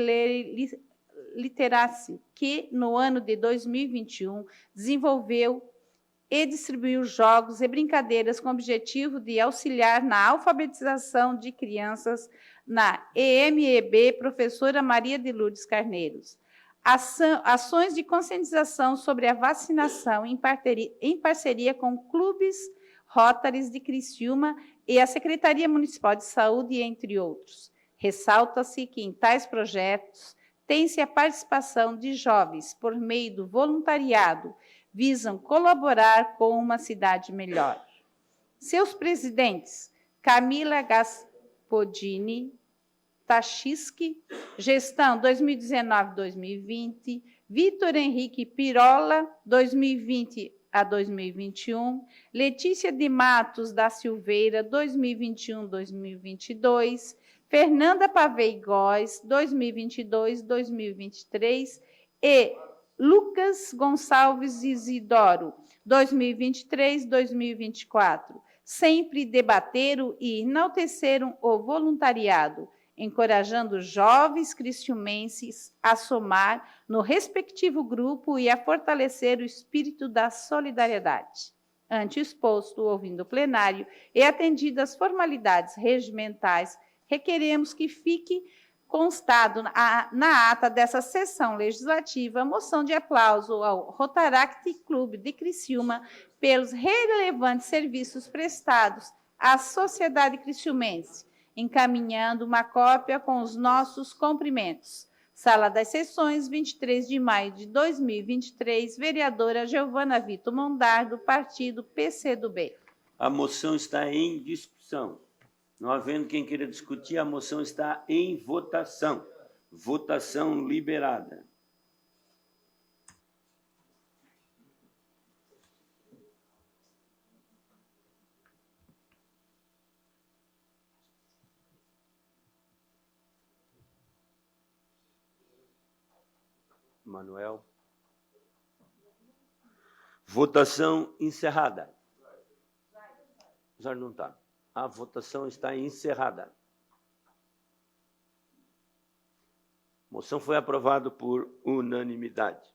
Literacy, que no ano de 2021 desenvolveu e distribuiu jogos e brincadeiras com o objetivo de auxiliar na alfabetização de crianças na EMEB Professora Maria de Lourdes Carneiros. Ações de conscientização sobre a vacinação em parceria com clubes Rotaries de Criciúma e a Secretaria Municipal de Saúde, entre outros. Ressalta-se que em tais projetos tem-se a participação de jovens por meio do voluntariado, visam colaborar com uma cidade melhor. Seus presidentes, Camila Gaspodini Tachisky, gestão 2019-2020, Vitor Henrique Pirola, 2020 a 2021, Letícia de Matos da Silveira, 2021-2022, Fernanda Pavei Góes, 2022-2023 e Lucas Gonçalves Isidoro, 2023-2024. Sempre debateram e enalteceram o voluntariado, encorajando jovens cristiumenses a somar no respectivo grupo e a fortalecer o espírito da solidariedade. Ante o exposto, ouvindo o plenário e atendidas as formalidades regimentais, requeremos que fique constado na ata dessa sessão legislativa a moção de aplauso ao Rotaract Clube de Criciúma pelos relevantes serviços prestados à sociedade criciumense, encaminhando uma cópia com os nossos cumprimentos. Sala das Sessões, 23 de maio de 2023, vereadora Giovana Vitor Mondardo, partido PCdoB. A moção está em discussão. Não havendo quem queira discutir, a moção está em votação. Votação liberada. Manuel. Votação encerrada. Já não está. A votação está encerrada. Moção foi aprovada por unanimidade.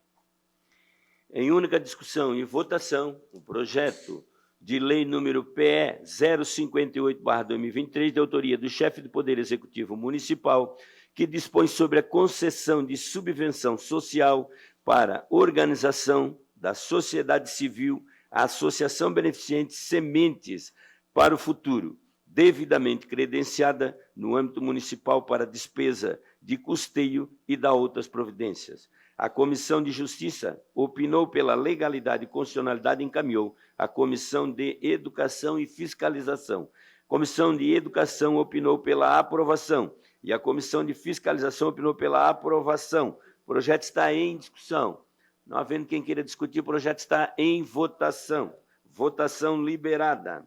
Em única discussão e votação, o projeto de lei número PE 058/2023, de autoria do chefe do Poder Executivo Municipal, que dispõe sobre a concessão de subvenção social para organização da sociedade civil, a Associação Beneficente Sementes para o Futuro, devidamente credenciada no âmbito municipal para despesa de custeio e da outras providências. A Comissão de Justiça opinou pela legalidade e constitucionalidade e encaminhou à Comissão de Educação e Fiscalização. A Comissão de Educação opinou pela aprovação e a Comissão de Fiscalização opinou pela aprovação. O projeto está em discussão. Não havendo quem queira discutir, o projeto está em votação. Votação liberada.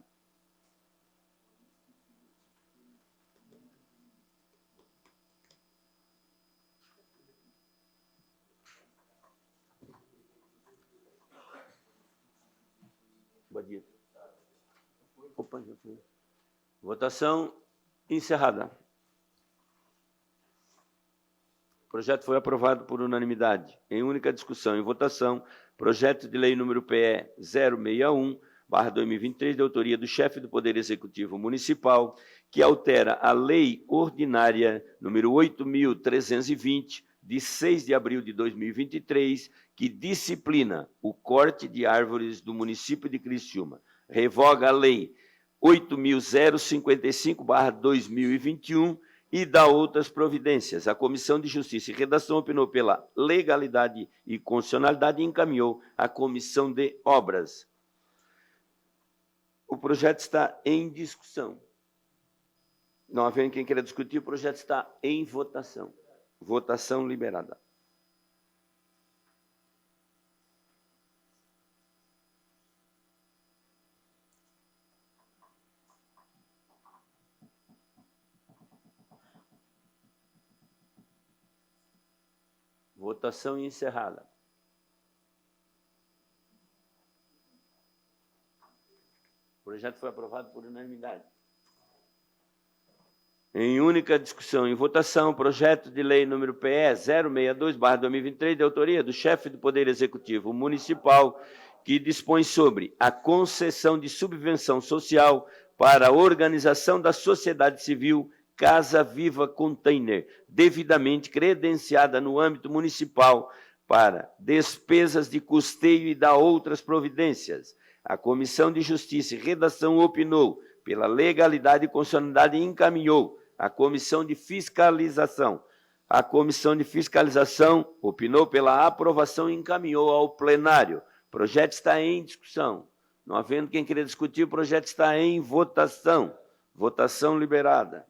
Opa, já foi. Votação encerrada. O projeto foi aprovado por unanimidade. Em única discussão e votação, projeto de lei número PE 061/2023, de autoria do chefe do Poder Executivo Municipal, que altera a Lei Ordinária número 8.320, de 6 de abril de 2023, que disciplina o corte de árvores do município de Criciúma. Revoga a Lei 8.055/2021 e dá outras providências. A Comissão de Justiça e Redação opinou pela legalidade e constitucionalidade e encaminhou à Comissão de Obras. O projeto está em discussão. Não havendo quem queira discutir, o projeto está em votação. Votação liberada. Votação encerrada. O projeto foi aprovado por unanimidade. Em única discussão e votação, projeto de lei número PE 062/2023, de autoria do chefe do Poder Executivo Municipal, que dispõe sobre a concessão de subvenção social para a organização da sociedade civil Casa Viva Container, devidamente credenciada no âmbito municipal para despesas de custeio e da outras providências. A Comissão de Justiça e Redação opinou pela legalidade e constitucionalidade e encaminhou à Comissão de Fiscalização. A Comissão de Fiscalização opinou pela aprovação e encaminhou ao plenário. O projeto está em discussão. Não havendo quem queira discutir, o projeto está em votação. Votação liberada.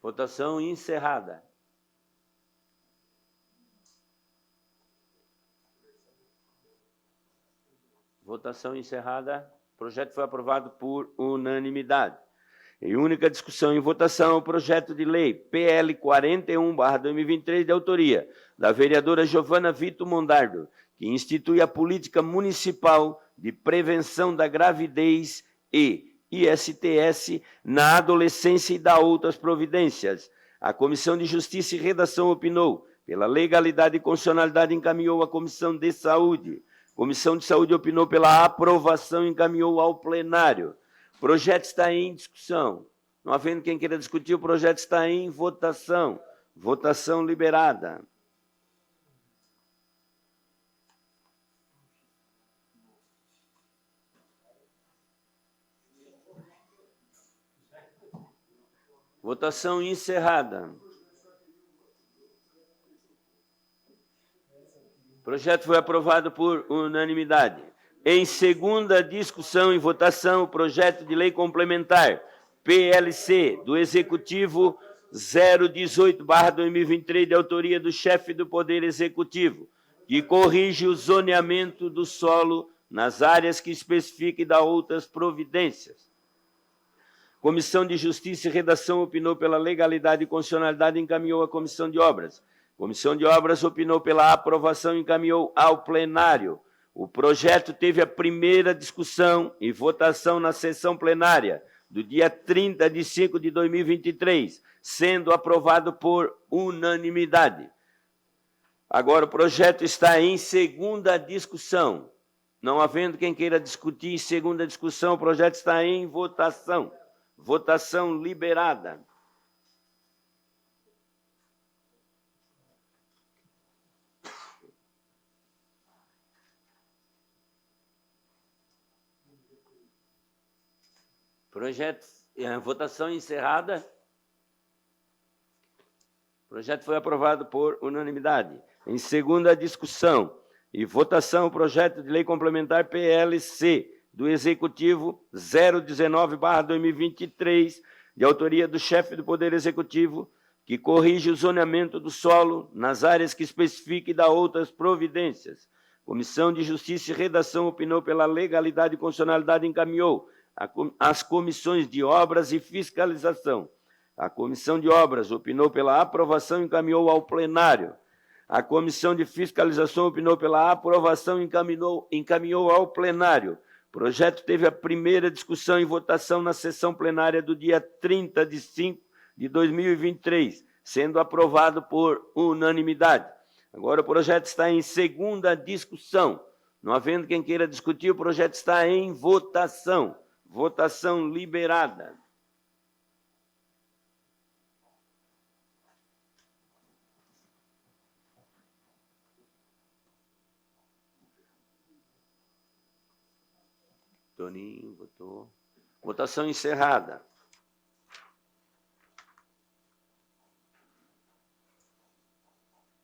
Votação encerrada. Votação encerrada. O projeto foi aprovado por unanimidade. Em única discussão e votação, o projeto de lei PL 41/2023, de autoria da vereadora Giovana Vito Mondardo, que institui a política municipal de prevenção da gravidez e ISTS na adolescência e da outras providências. A Comissão de Justiça e Redação opinou pela legalidade e constitucionalidade e encaminhou à Comissão de Saúde. A Comissão de Saúde opinou pela aprovação e encaminhou ao plenário. O projeto está em discussão. Não havendo quem queira discutir, o projeto está em votação. Votação liberada. Votação encerrada. O projeto foi aprovado por unanimidade. Em segunda discussão e votação, o projeto de lei complementar PLC do Executivo 018/2023, de autoria do chefe do Poder Executivo, que corrige o zoneamento do solo nas áreas que especifica e dá outras providências. Comissão de Justiça e Redação opinou pela legalidade e constitucionalidade e encaminhou à Comissão de Obras. Comissão de Obras opinou pela aprovação e encaminhou ao plenário. O projeto teve a primeira discussão e votação na sessão plenária do dia 30 de 5 de 2023, sendo aprovado por unanimidade. Agora o projeto está em segunda discussão. Não havendo quem queira discutir em segunda discussão, o projeto está em votação. Votação liberada. Projeto, votação encerrada. O projeto foi aprovado por unanimidade. Em segunda discussão e votação, o projeto de lei complementar PLC do Executivo 019/2023, de autoria do chefe do Poder Executivo, que corrige o zoneamento do solo nas áreas que especifica e dá outras providências. Comissão de Justiça e Redação opinou pela legalidade e constitucionalidade e encaminhou às comissões de Obras e Fiscalização. A Comissão de Obras opinou pela aprovação e encaminhou ao plenário. A Comissão de Fiscalização opinou pela aprovação e encaminhou ao plenário. O projeto teve a primeira discussão e votação na sessão plenária do dia 30 de 5 de 2023, sendo aprovado por unanimidade. Agora o projeto está em segunda discussão. Não havendo quem queira discutir, o projeto está em votação. Votação liberada. Toninho votou. Votação encerrada.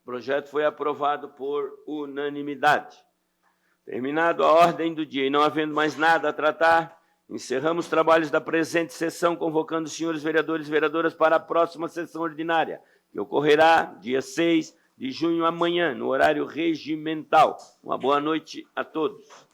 O projeto foi aprovado por unanimidade. Terminado a ordem do dia e não havendo mais nada a tratar, encerramos os trabalhos da presente sessão, convocando os senhores vereadores e vereadoras para a próxima sessão ordinária, que ocorrerá dia 6 de junho, amanhã, no horário regimental. Uma boa noite a todos.